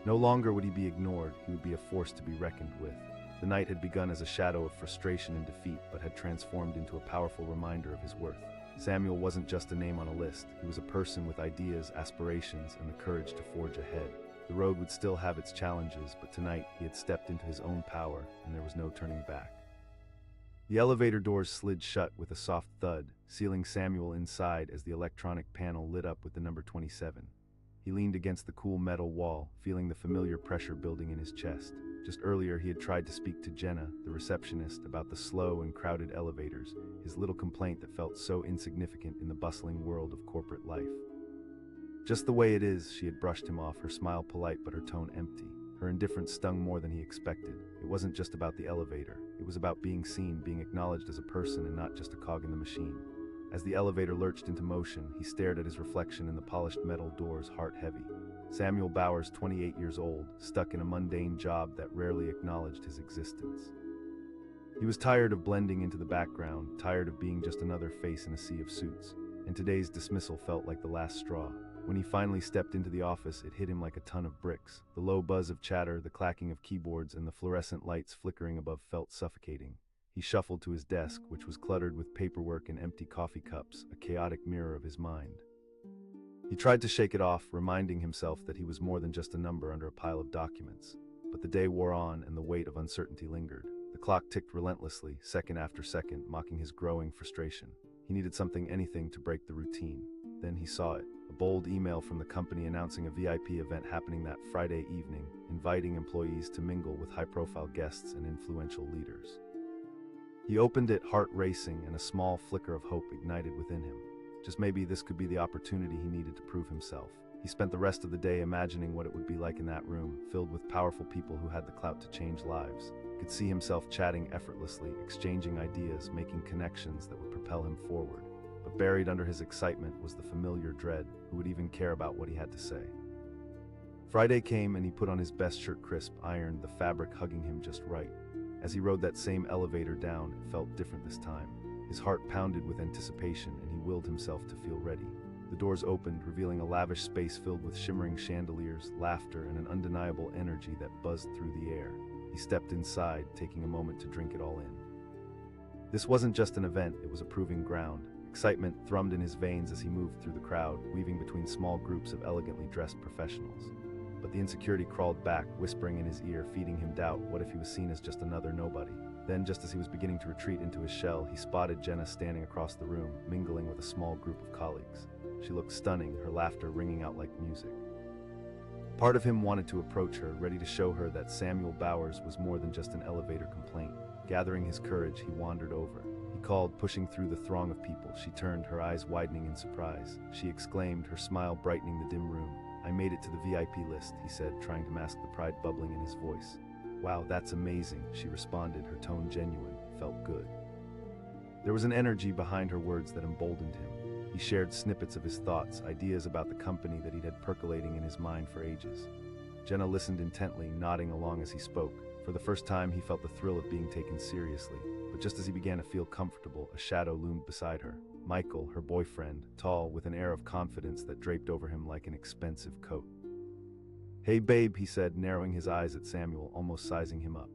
No longer would he be ignored, he would be a force to be reckoned with. The night had begun as a shadow of frustration and defeat, but had transformed into a powerful reminder of his worth. Samuel wasn't just a name on a list, he was a person with ideas, aspirations, and the courage to forge ahead. The road would still have its challenges, but tonight he had stepped into his own power, and there was no turning back. The elevator doors slid shut with a soft thud, sealing Samuel inside as the electronic panel lit up with the number 27. He leaned against the cool metal wall, feeling the familiar pressure building in his chest. Just earlier he had tried to speak to Jenna, the receptionist, about the slow and crowded elevators, his little complaint that felt so insignificant in the bustling world of corporate life. "Just the way it is," she had brushed him off, her smile polite but her tone empty. Her indifference stung more than he expected. It wasn't just about the elevator. It was about being seen, being acknowledged as a person and not just a cog in the machine. As the elevator lurched into motion, he stared at his reflection in the polished metal doors, heart heavy. Samuel Bowers, 28 years old, stuck in a mundane job that rarely acknowledged his existence. He was tired of blending into the background, tired of being just another face in a sea of suits, and today's dismissal felt like the last straw. When he finally stepped into the office, it hit him like a ton of bricks. The low buzz of chatter, the clacking of keyboards, and the fluorescent lights flickering above felt suffocating. He shuffled to his desk, which was cluttered with paperwork and empty coffee cups, a chaotic mirror of his mind. He tried to shake it off, reminding himself that he was more than just a number under a pile of documents. But the day wore on, and the weight of uncertainty lingered. The clock ticked relentlessly, second after second, mocking his growing frustration. He needed something, anything, to break the routine. Then he saw it. A bold email from the company announcing a VIP event happening that Friday evening, inviting employees to mingle with high-profile guests and influential leaders. He opened it, heart racing, and a small flicker of hope ignited within him. Just maybe this could be the opportunity he needed to prove himself. He spent the rest of the day imagining what it would be like in that room, filled with powerful people who had the clout to change lives. He could see himself chatting effortlessly, exchanging ideas, making connections that would propel him forward. But buried under his excitement was the familiar dread. Who would even care about what he had to say? Friday came and he put on his best shirt, crisp, ironed, the fabric hugging him just right. As he rode that same elevator down, it felt different this time. His heart pounded with anticipation and he willed himself to feel ready. The doors opened, revealing a lavish space filled with shimmering chandeliers, laughter, and an undeniable energy that buzzed through the air. He stepped inside, taking a moment to drink it all in. This wasn't just an event, it was a proving ground. Excitement thrummed in his veins as he moved through the crowd, weaving between small groups of elegantly dressed professionals. But the insecurity crawled back, whispering in his ear, feeding him doubt. What if he was seen as just another nobody? Then, just as he was beginning to retreat into his shell, he spotted Jenna standing across the room, mingling with a small group of colleagues. She looked stunning, her laughter ringing out like music. Part of him wanted to approach her, ready to show her that Samuel Bowers was more than just an elevator complaint. Gathering his courage, he wandered over. He called, pushing through the throng of people. She turned, her eyes widening in surprise. She exclaimed, her smile brightening the dim room. "I made it to the VIP list," he said, trying to mask the pride bubbling in his voice. "Wow, that's amazing," she responded, her tone genuine. It felt good. There was an energy behind her words that emboldened him. He shared snippets of his thoughts, ideas about the company that he'd had percolating in his mind for ages. Jenna listened intently, nodding along as he spoke. For the first time, he felt the thrill of being taken seriously. But just as he began to feel comfortable, a shadow loomed beside her. Michael, her boyfriend, tall, with an air of confidence that draped over him like an expensive coat. "Hey babe," he said, narrowing his eyes at Samuel, almost sizing him up.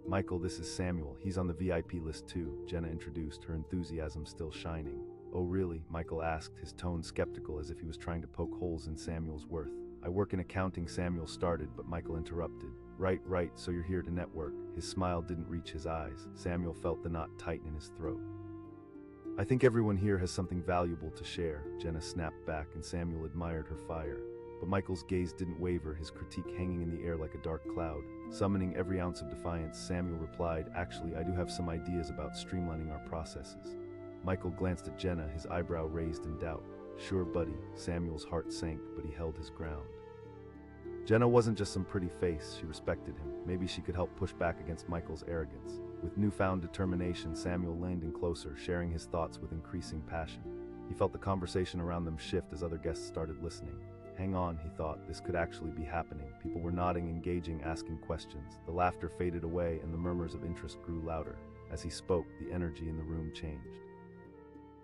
"Michael, this is Samuel. He's on the VIP list too," Jenna introduced, her enthusiasm still shining. "Oh really?" Michael asked, his tone skeptical as if he was trying to poke holes in Samuel's worth. "I work in accounting," Samuel started, but Michael interrupted. Right, so you're here to network." His smile didn't reach his eyes. Samuel felt the knot tighten in his throat. "I think everyone here has something valuable to share," Jenna snapped back, and Samuel admired her fire. But Michael's gaze didn't waver, his critique hanging in the air like a dark cloud. Summoning every ounce of defiance, Samuel replied, "Actually, I do have some ideas about streamlining our processes." Michael glanced at Jenna, his eyebrow raised in doubt. "Sure, buddy." Samuel's heart sank, but he held his ground. Jenna wasn't just some pretty face, she respected him. Maybe she could help push back against Michael's arrogance. With newfound determination, Samuel leaned in closer, sharing his thoughts with increasing passion. He felt the conversation around them shift as other guests started listening. Hang on, he thought, this could actually be happening. People were nodding, engaging, asking questions. The laughter faded away and the murmurs of interest grew louder. As he spoke, the energy in the room changed.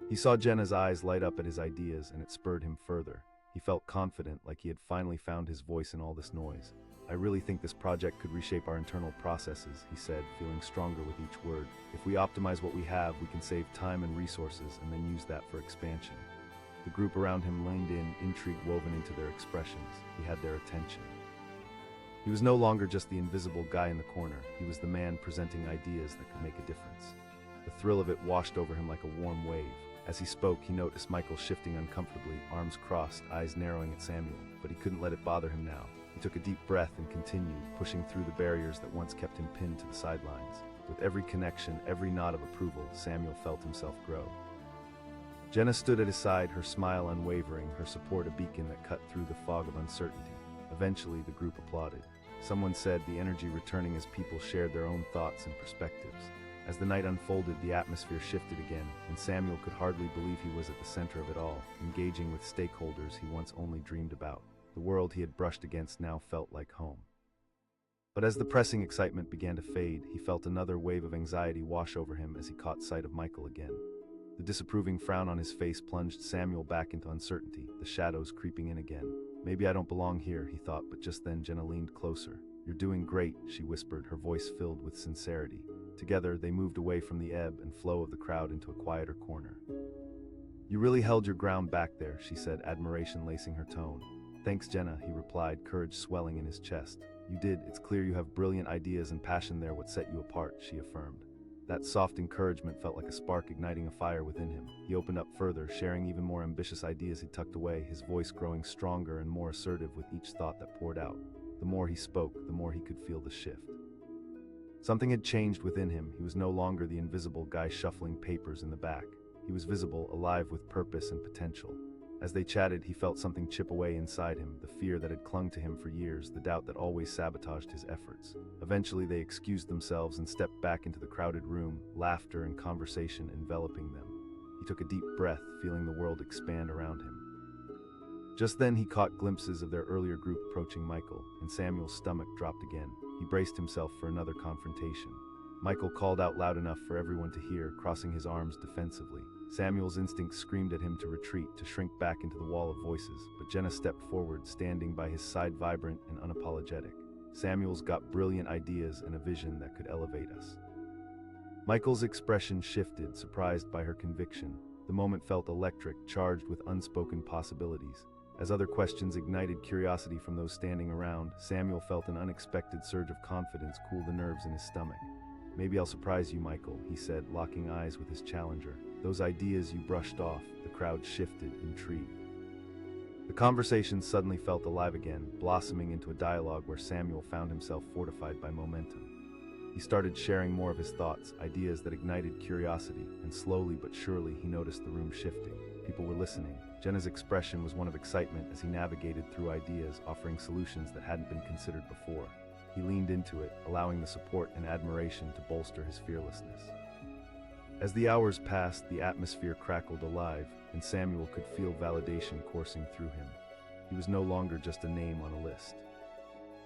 He saw Jenna's eyes light up at his ideas, and it spurred him further. He felt confident, like he had finally found his voice in all this noise. I really think this project could reshape our internal processes, he said, feeling stronger with each word. If we optimize what we have, we can save time and resources and then use that for expansion. The group around him leaned in, intrigue woven into their expressions. He had their attention. He was no longer just the invisible guy in the corner. He was the man presenting ideas that could make a difference. The thrill of it washed over him like a warm wave. As he spoke, he noticed Michael shifting uncomfortably, arms crossed, eyes narrowing at Samuel, but he couldn't let it bother him now. He took a deep breath and continued, pushing through the barriers that once kept him pinned to the sidelines. With every connection, every nod of approval, Samuel felt himself grow. Jenna stood at his side, her smile unwavering, her support a beacon that cut through the fog of uncertainty. Eventually, the group applauded. Someone said, the energy returning as people shared their own thoughts and perspectives. As the night unfolded, the atmosphere shifted again, and Samuel could hardly believe he was at the center of it all, engaging with stakeholders he once only dreamed about. The world he had brushed against now felt like home. But as the pressing excitement began to fade, he felt another wave of anxiety wash over him as he caught sight of Michael again. The disapproving frown on his face plunged Samuel back into uncertainty, the shadows creeping in again. Maybe I don't belong here, he thought, but just then Jenna leaned closer. You're doing great, she whispered, her voice filled with sincerity. Together, they moved away from the ebb and flow of the crowd into a quieter corner. You really held your ground back there, she said, admiration lacing her tone. Thanks, Jenna, he replied, courage swelling in his chest. You did. It's clear you have brilliant ideas and passion there. What set you apart, she affirmed. That soft encouragement felt like a spark igniting a fire within him. He opened up further, sharing even more ambitious ideas he tucked away, his voice growing stronger and more assertive with each thought that poured out. The more he spoke, the more he could feel the shift. Something had changed within him. He was no longer the invisible guy shuffling papers in the back. He was visible, alive with purpose and potential. As they chatted, he felt something chip away inside him, the fear that had clung to him for years, the doubt that always sabotaged his efforts. Eventually, they excused themselves and stepped back into the crowded room, laughter and conversation enveloping them. He took a deep breath, feeling the world expand around him. Just then, he caught glimpses of their earlier group approaching Michael, and Samuel's stomach dropped again. He braced himself for another confrontation. Michael called out loud enough for everyone to hear, crossing his arms defensively. Samuel's instincts screamed at him to retreat, to shrink back into the wall of voices, but Jenna stepped forward, standing by his side vibrant and unapologetic. Samuel's got brilliant ideas and a vision that could elevate us. Michael's expression shifted, surprised by her conviction. The moment felt electric, charged with unspoken possibilities. As other questions ignited curiosity from those standing around, Samuel felt an unexpected surge of confidence cool the nerves in his stomach. Maybe I'll surprise you, Michael, he said, locking eyes with his challenger. Those ideas you brushed off. The crowd shifted, intrigued. The conversation suddenly felt alive again, blossoming into a dialogue where Samuel found himself fortified by momentum. He started sharing more of his thoughts, ideas that ignited curiosity, and slowly but surely he noticed the room shifting. People were listening. Jenna's expression was one of excitement as he navigated through ideas, offering solutions that hadn't been considered before. He leaned into it, allowing the support and admiration to bolster his fearlessness. As the hours passed, the atmosphere crackled alive, and Samuel could feel validation coursing through him. He was no longer just a name on a list.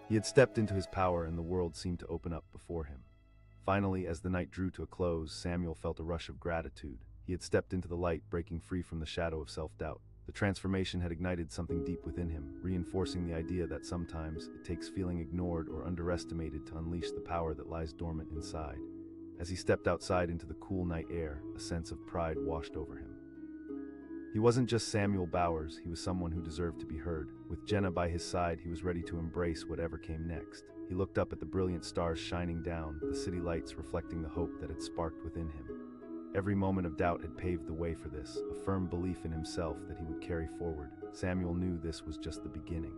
He had stepped into his power, and the world seemed to open up before him. Finally, as the night drew to a close, Samuel felt a rush of gratitude. He had stepped into the light, breaking free from the shadow of self-doubt. The transformation had ignited something deep within him, reinforcing the idea that sometimes it takes feeling ignored or underestimated to unleash the power that lies dormant inside. As he stepped outside into the cool night air, a sense of pride washed over him. He wasn't just Samuel Bowers, he was someone who deserved to be heard. With Jenna by his side, he was ready to embrace whatever came next. He looked up at the brilliant stars shining down, the city lights reflecting the hope that had sparked within him. Every moment of doubt had paved the way for this, a firm belief in himself that he would carry forward. Samuel knew this was just the beginning.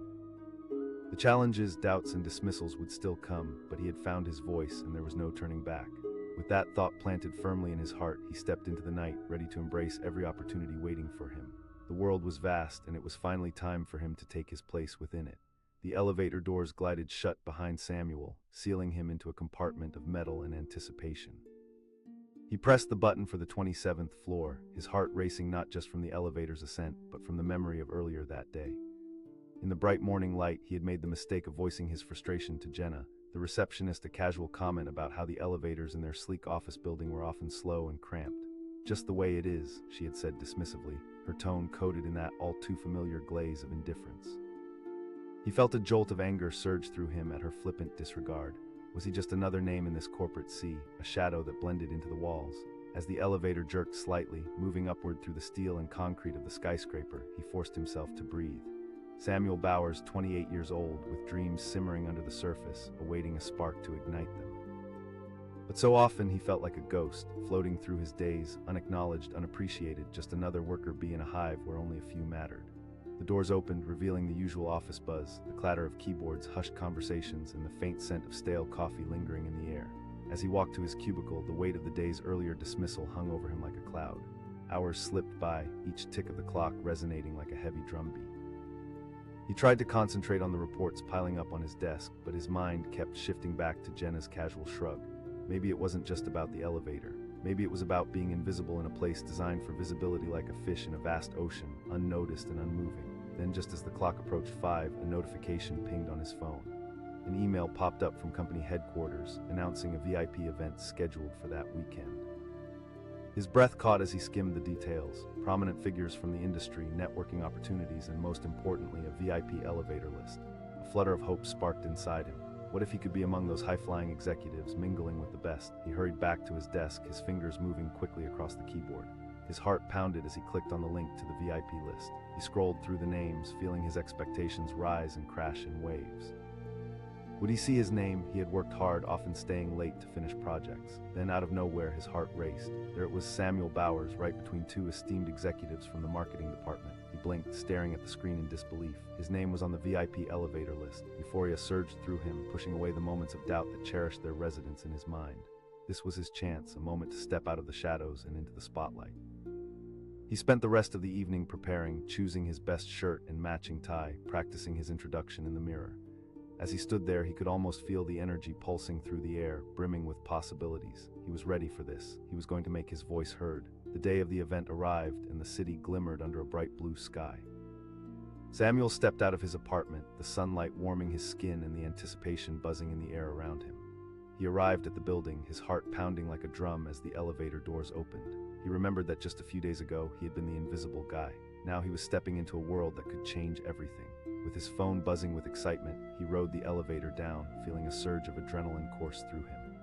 The challenges, doubts, and dismissals would still come, but he had found his voice and there was no turning back. With that thought planted firmly in his heart, he stepped into the night, ready to embrace every opportunity waiting for him. The world was vast, and it was finally time for him to take his place within it. The elevator doors glided shut behind Samuel, sealing him into a compartment of metal and anticipation. He pressed the button for the 27th floor, his heart racing not just from the elevator's ascent, but from the memory of earlier that day. In the bright morning light, he had made the mistake of voicing his frustration to Jenna, the receptionist, a casual comment about how the elevators in their sleek office building were often slow and cramped. "Just the way it is," she had said dismissively, her tone coated in that all-too-familiar glaze of indifference. He felt a jolt of anger surge through him at her flippant disregard. Was he just another name in this corporate sea, a shadow that blended into the walls? As the elevator jerked slightly, moving upward through the steel and concrete of the skyscraper, he forced himself to breathe. Samuel Bowers, 28 years old, with dreams simmering under the surface, awaiting a spark to ignite them. But so often he felt like a ghost, floating through his days, unacknowledged, unappreciated, just another worker bee in a hive where only a few mattered. The doors opened, revealing the usual office buzz, the clatter of keyboards, hushed conversations, and the faint scent of stale coffee lingering in the air. As he walked to his cubicle, the weight of the day's earlier dismissal hung over him like a cloud. Hours slipped by, each tick of the clock resonating like a heavy drumbeat. He tried to concentrate on the reports piling up on his desk, but his mind kept shifting back to Jenna's casual shrug. Maybe it wasn't just about the elevator. Maybe it was about being invisible in a place designed for visibility like a fish in a vast ocean, unnoticed and unmoving. Then, just as the clock approached 5, a notification pinged on his phone. An email popped up from company headquarters, announcing a VIP event scheduled for that weekend. His breath caught as he skimmed the details. Prominent figures from the industry, networking opportunities, and most importantly, a VIP elevator list. A flutter of hope sparked inside him. What if he could be among those high-flying executives, mingling with the best? He hurried back to his desk, his fingers moving quickly across the keyboard. His heart pounded as he clicked on the link to the VIP list. He scrolled through the names, feeling his expectations rise and crash in waves. Would he see his name? He had worked hard, often staying late to finish projects. Then, out of nowhere, his heart raced. There it was, Samuel Bowers, right between two esteemed executives from the marketing department. He blinked, staring at the screen in disbelief. His name was on the VIP elevator list. Euphoria surged through him, pushing away the moments of doubt that cherished their residence in his mind. This was his chance, a moment to step out of the shadows and into the spotlight. He spent the rest of the evening preparing, choosing his best shirt and matching tie, practicing his introduction in the mirror. As he stood there, he could almost feel the energy pulsing through the air, brimming with possibilities. He was ready for this. He was going to make his voice heard. The day of the event arrived, and the city glimmered under a bright blue sky. Samuel stepped out of his apartment, the sunlight warming his skin and the anticipation buzzing in the air around him. He arrived at the building, his heart pounding like a drum as the elevator doors opened. He remembered that just a few days ago, he had been the invisible guy. Now he was stepping into a world that could change everything. With his phone buzzing with excitement, he rode the elevator down, feeling a surge of adrenaline course through him.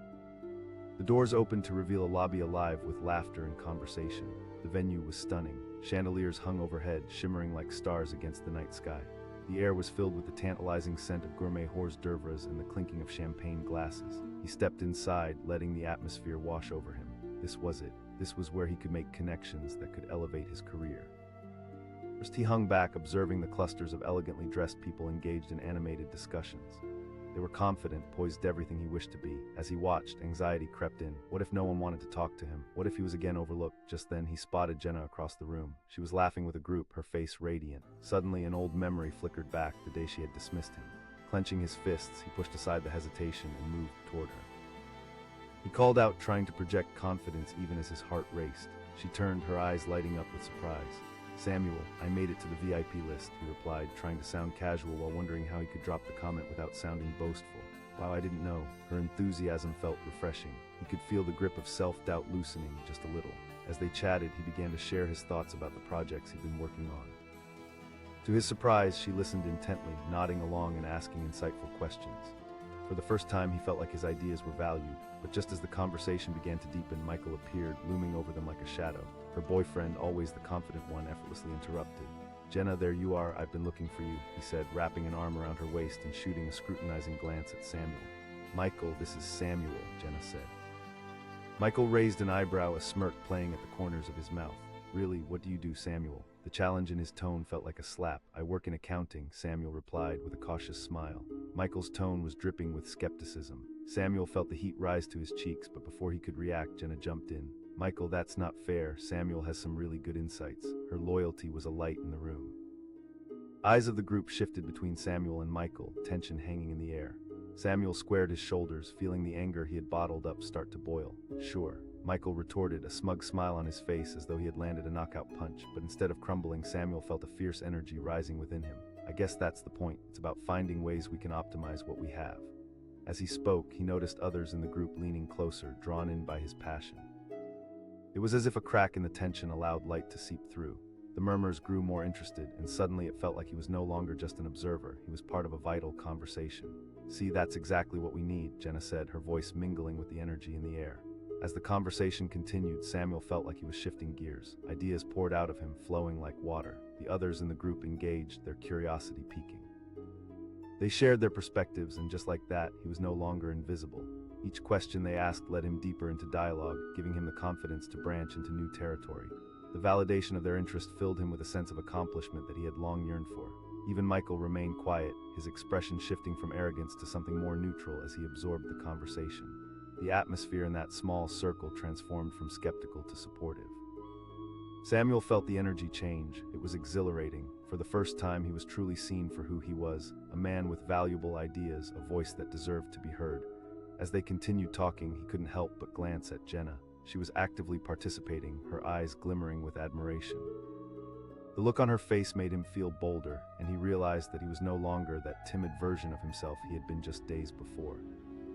The doors opened to reveal a lobby alive with laughter and conversation. The venue was stunning. Chandeliers hung overhead, shimmering like stars against the night sky. The air was filled with the tantalizing scent of gourmet hors d'oeuvres and the clinking of champagne glasses. He stepped inside, letting the atmosphere wash over him. This was it. This was where he could make connections that could elevate his career. First, he hung back, observing the clusters of elegantly dressed people engaged in animated discussions. They were confident, poised everything he wished to be. As he watched, anxiety crept in. What if no one wanted to talk to him? What if he was again overlooked? Just then, he spotted Jenna across the room. She was laughing with a group, her face radiant. Suddenly, an old memory flickered back, the day she had dismissed him. Clenching his fists, he pushed aside the hesitation and moved toward her. He called out, trying to project confidence even as his heart raced. She turned, her eyes lighting up with surprise. "Samuel, I made it to the VIP list," he replied, trying to sound casual while wondering how he could drop the comment without sounding boastful. Wow, I didn't know. Her enthusiasm felt refreshing. He could feel the grip of self-doubt loosening just a little. As they chatted, he began to share his thoughts about the projects he'd been working on. To his surprise, she listened intently, nodding along and asking insightful questions. For the first time, he felt like his ideas were valued, but just as the conversation began to deepen, Michael appeared, looming over them like a shadow. Her boyfriend, always the confident one, effortlessly interrupted. "Jenna, there you are. I've been looking for you," he said, wrapping an arm around her waist and shooting a scrutinizing glance at Samuel. "Michael, this is Samuel," Jenna said. Michael raised an eyebrow, a smirk playing at the corners of his mouth. "Really, what do you do, Samuel?" The challenge in his tone felt like a slap. "I work in accounting," Samuel replied with a cautious smile. Michael's tone was dripping with skepticism. Samuel felt the heat rise to his cheeks, but before he could react, Jenna jumped in. "Michael, that's not fair. Samuel has some really good insights." Her loyalty was a light in the room. Eyes of the group shifted between Samuel and Michael, tension hanging in the air. Samuel squared his shoulders, feeling the anger he had bottled up start to boil. "Sure. Michael retorted, a smug smile on his face as though he had landed a knockout punch, but instead of crumbling, Samuel felt a fierce energy rising within him. I guess that's the point. It's about finding ways we can optimize what we have. As he spoke, he noticed others in the group leaning closer, drawn in by his passion. It was as if a crack in the tension allowed light to seep through. The murmurs grew more interested, and suddenly it felt like he was no longer just an observer. He was part of a vital conversation. "See, that's exactly what we need," Jenna said, her voice mingling with the energy in the air. As the conversation continued, Samuel felt like he was shifting gears. Ideas poured out of him, flowing like water. The others in the group engaged, their curiosity piquing. They shared their perspectives, and just like that, he was no longer invisible. Each question they asked led him deeper into dialogue, giving him the confidence to branch into new territory. The validation of their interest filled him with a sense of accomplishment that he had long yearned for. Even Michael remained quiet, his expression shifting from arrogance to something more neutral as he absorbed the conversation. The atmosphere in that small circle transformed from skeptical to supportive. Samuel felt the energy change. It was exhilarating. For the first time, he was truly seen for who he was, a man with valuable ideas, a voice that deserved to be heard. As they continued talking, he couldn't help but glance at Jenna. She was actively participating, her eyes glimmering with admiration. The look on her face made him feel bolder, and he realized that he was no longer that timid version of himself he had been just days before.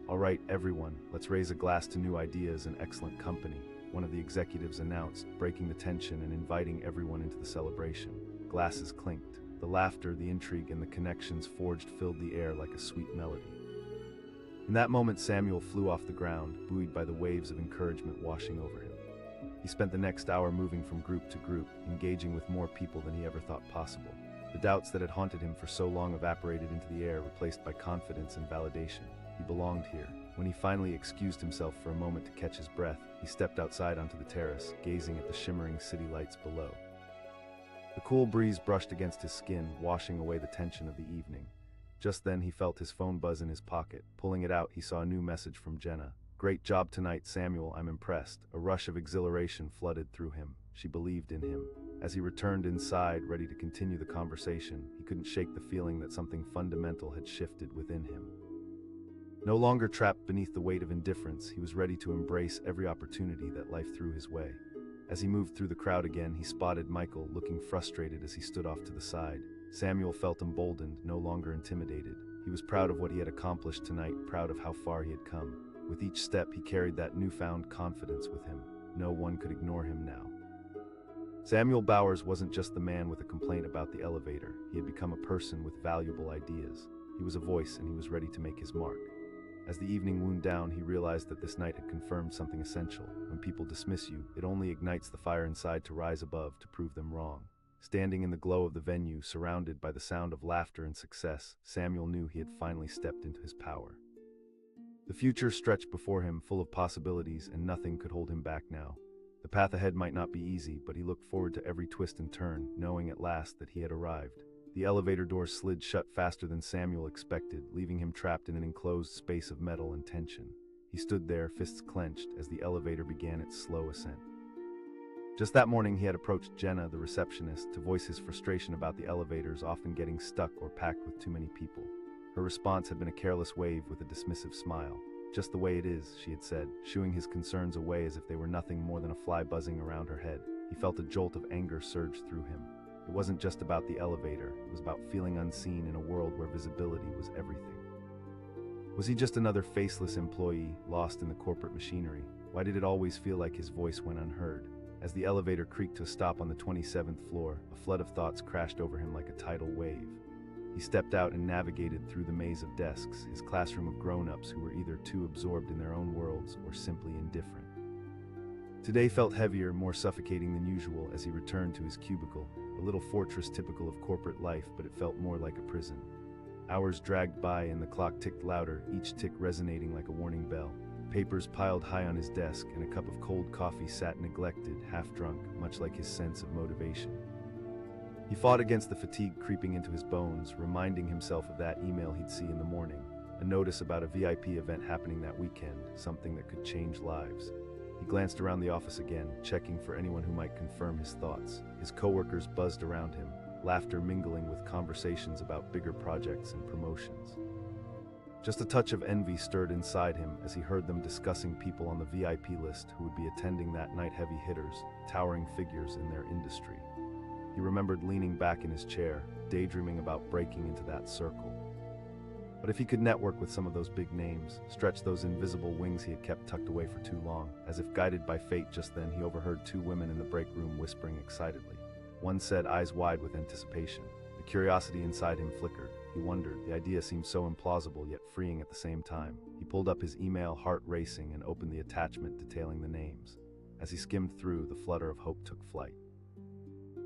"All right, everyone, let's raise a glass to new ideas and excellent company," one of the executives announced, breaking the tension and inviting everyone into the celebration. Glasses clinked. The laughter, the intrigue, and the connections forged filled the air like a sweet melody. In that moment, Samuel flew off the ground, buoyed by the waves of encouragement washing over him. He spent the next hour moving from group to group, engaging with more people than he ever thought possible. The doubts that had haunted him for so long evaporated into the air, replaced by confidence and validation. He belonged here. When he finally excused himself for a moment to catch his breath, he stepped outside onto the terrace, gazing at the shimmering city lights below. The cool breeze brushed against his skin, washing away the tension of the evening. Just then, he felt his phone buzz in his pocket. Pulling it out, he saw a new message from Jenna. "Great job tonight, Samuel, I'm impressed." A rush of exhilaration flooded through him. She believed in him. As he returned inside, ready to continue the conversation, he couldn't shake the feeling that something fundamental had shifted within him. No longer trapped beneath the weight of indifference, he was ready to embrace every opportunity that life threw his way. As he moved through the crowd again, he spotted Michael, looking frustrated as he stood off to the side. Samuel felt emboldened, no longer intimidated. He was proud of what he had accomplished tonight, proud of how far he had come. With each step, he carried that newfound confidence with him. No one could ignore him now. Samuel Bowers wasn't just the man with a complaint about the elevator. He had become a person with valuable ideas. He was a voice, and he was ready to make his mark. As the evening wound down, he realized that this night had confirmed something essential. When people dismiss you, it only ignites the fire inside to rise above, to prove them wrong. Standing in the glow of the venue, surrounded by the sound of laughter and success, Samuel knew he had finally stepped into his power. The future stretched before him, full of possibilities, and nothing could hold him back now. The path ahead might not be easy, but he looked forward to every twist and turn, knowing at last that he had arrived. The elevator door slid shut faster than Samuel expected, leaving him trapped in an enclosed space of metal and tension. He stood there, fists clenched, as the elevator began its slow ascent. Just that morning, he had approached Jenna, the receptionist, to voice his frustration about the elevators often getting stuck or packed with too many people. Her response had been a careless wave with a dismissive smile. "Just the way it is," she had said, shooing his concerns away as if they were nothing more than a fly buzzing around her head. He felt a jolt of anger surge through him. It wasn't just about the elevator, it was about feeling unseen in a world where visibility was everything. Was he just another faceless employee, lost in the corporate machinery? Why did it always feel like his voice went unheard? As the elevator creaked to a stop on the 27th floor, a flood of thoughts crashed over him like a tidal wave. He stepped out and navigated through the maze of desks, his classroom of grown-ups who were either too absorbed in their own worlds or simply indifferent. Today felt heavier, more suffocating than usual as he returned to his cubicle, a little fortress typical of corporate life, but it felt more like a prison. Hours dragged by and the clock ticked louder, each tick resonating like a warning bell. Papers piled high on his desk, and a cup of cold coffee sat neglected, half-drunk, much like his sense of motivation. He fought against the fatigue creeping into his bones, reminding himself of that email he'd see in the morning, a notice about a VIP event happening that weekend, something that could change lives. He glanced around the office again, checking for anyone who might confirm his thoughts. His coworkers buzzed around him, laughter mingling with conversations about bigger projects and promotions. Just a touch of envy stirred inside him as he heard them discussing people on the VIP list who would be attending that night, heavy hitters, towering figures in their industry. He remembered leaning back in his chair, daydreaming about breaking into that circle. But if he could network with some of those big names, stretch those invisible wings he had kept tucked away for too long, as if guided by fate, just then he overheard two women in the break room whispering excitedly. One said, eyes wide with anticipation. The curiosity inside him flickered. He wondered. The idea seemed so implausible yet freeing at the same time. He pulled up his email, heart racing, and opened the attachment detailing the names. As he skimmed through, the flutter of hope took flight.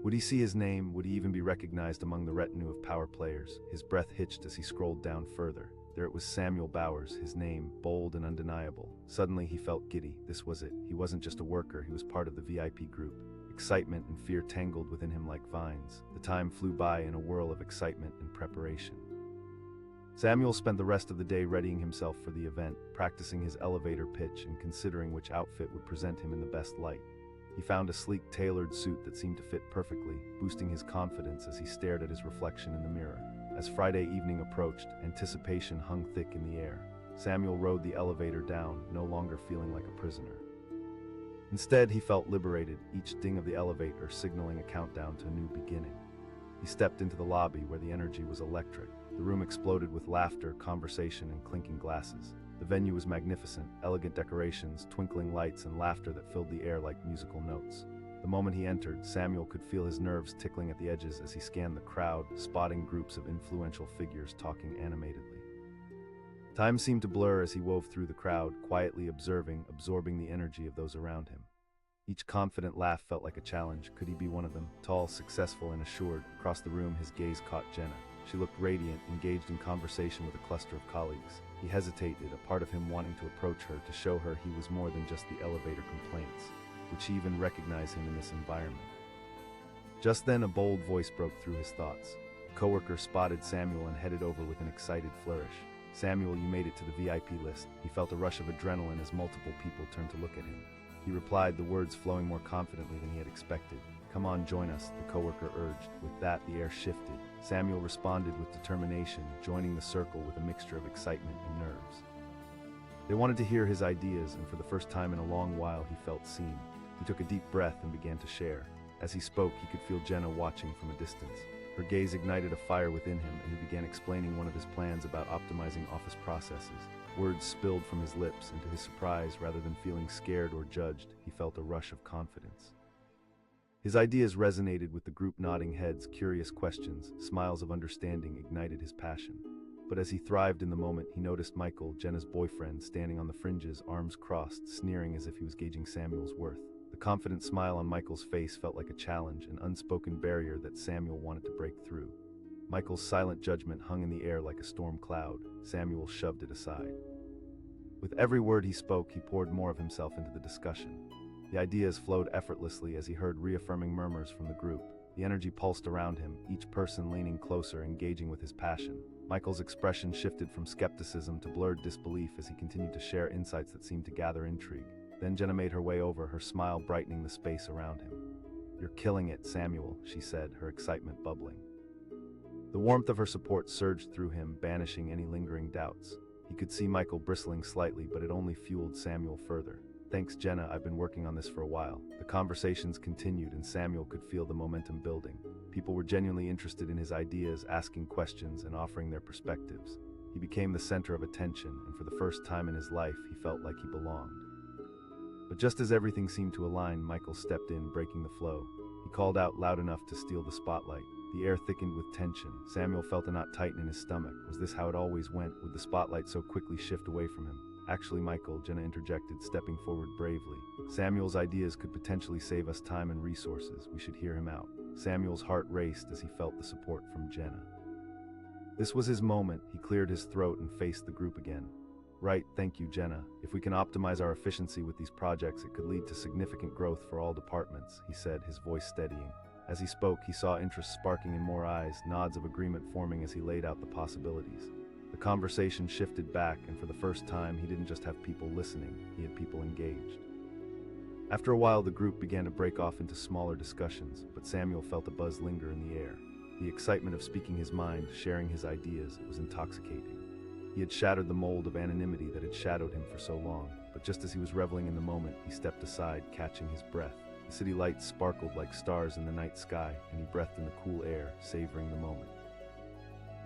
Would he see his name? Would he even be recognized among the retinue of power players? His breath hitched as he scrolled down further. There it was, Samuel Bowers, his name, bold and undeniable. Suddenly he felt giddy. This was it. He wasn't just a worker, he was part of the VIP group. Excitement and fear tangled within him like vines. The time flew by in a whirl of excitement and preparation. Samuel spent the rest of the day readying himself for the event, practicing his elevator pitch and considering which outfit would present him in the best light. He found a sleek, tailored suit that seemed to fit perfectly, boosting his confidence as he stared at his reflection in the mirror. As Friday evening approached, anticipation hung thick in the air. Samuel rode the elevator down, no longer feeling like a prisoner. Instead, he felt liberated, each ding of the elevator signaling a countdown to a new beginning. He stepped into the lobby where the energy was electric. The room exploded with laughter, conversation, and clinking glasses. The venue was magnificent, elegant decorations, twinkling lights, and laughter that filled the air like musical notes. The moment he entered, Samuel could feel his nerves tickling at the edges as he scanned the crowd, spotting groups of influential figures talking animatedly. Time seemed to blur as he wove through the crowd, quietly observing, absorbing the energy of those around him. Each confident laugh felt like a challenge. Could he be one of them? Tall, successful, and assured. Across the room, his gaze caught Jenna. She looked radiant, engaged in conversation with a cluster of colleagues. He hesitated, a part of him wanting to approach her, to show her he was more than just the elevator complaints. Would she even recognize him in this environment? Just then, a bold voice broke through his thoughts. A coworker spotted Samuel and headed over with an excited flourish. "Samuel, you made it to the VIP list." He felt a rush of adrenaline as multiple people turned to look at him. He replied, the words flowing more confidently than he had expected. "Come on, join us," the coworker urged. With that, the air shifted. Samuel responded with determination, joining the circle with a mixture of excitement and nerves. They wanted to hear his ideas, and for the first time in a long while, he felt seen. He took a deep breath and began to share. As he spoke, he could feel Jenna watching from a distance. Her gaze ignited a fire within him, and he began explaining one of his plans about optimizing office processes. Words spilled from his lips, and to his surprise, rather than feeling scared or judged, he felt a rush of confidence. His ideas resonated with the group, nodding heads, curious questions, smiles of understanding ignited his passion. But as he thrived in the moment, he noticed Michael, Jenna's boyfriend, standing on the fringes, arms crossed, sneering as if he was gauging Samuel's worth. The confident smile on Michael's face felt like a challenge, an unspoken barrier that Samuel wanted to break through. Michael's silent judgment hung in the air like a storm cloud. Samuel shoved it aside. With every word he spoke, he poured more of himself into the discussion. The ideas flowed effortlessly as he heard reaffirming murmurs from the group. The energy pulsed around him, each person leaning closer, engaging with his passion. Michael's expression shifted from skepticism to blurred disbelief as he continued to share insights that seemed to gather intrigue. Then Jenna made her way over, her smile brightening the space around him. "You're killing it, Samuel," she said, her excitement bubbling. The warmth of her support surged through him, banishing any lingering doubts. He could see Michael bristling slightly, but it only fueled Samuel further. "Thanks, Jenna, I've been working on this for a while." The conversations continued, and Samuel could feel the momentum building. People were genuinely interested in his ideas, asking questions and offering their perspectives. He became the center of attention, and for the first time in his life, he felt like he belonged. But just as everything seemed to align, Michael stepped in, breaking the flow. He called out loud enough to steal the spotlight. The air thickened with tension. Samuel felt a knot tighten in his stomach. Was this how it always went? Would the spotlight so quickly shift away from him? "Actually, Michael," Jenna interjected, stepping forward bravely. "Samuel's ideas could potentially save us time and resources. We should hear him out." Samuel's heart raced as he felt the support from Jenna. This was his moment. He cleared his throat and faced the group again. "Right, thank you, Jenna. If we can optimize our efficiency with these projects, it could lead to significant growth for all departments," he said, his voice steadying. As he spoke, he saw interest sparking in more eyes, nods of agreement forming as he laid out the possibilities. The conversation shifted back, and for the first time, he didn't just have people listening, he had people engaged. After a while, the group began to break off into smaller discussions, but Samuel felt a buzz linger in the air. The excitement of speaking his mind, sharing his ideas, it was intoxicating. He had shattered the mold of anonymity that had shadowed him for so long, but just as he was reveling in the moment, he stepped aside, catching his breath. The city lights sparkled like stars in the night sky, and he breathed in the cool air, savoring the moment.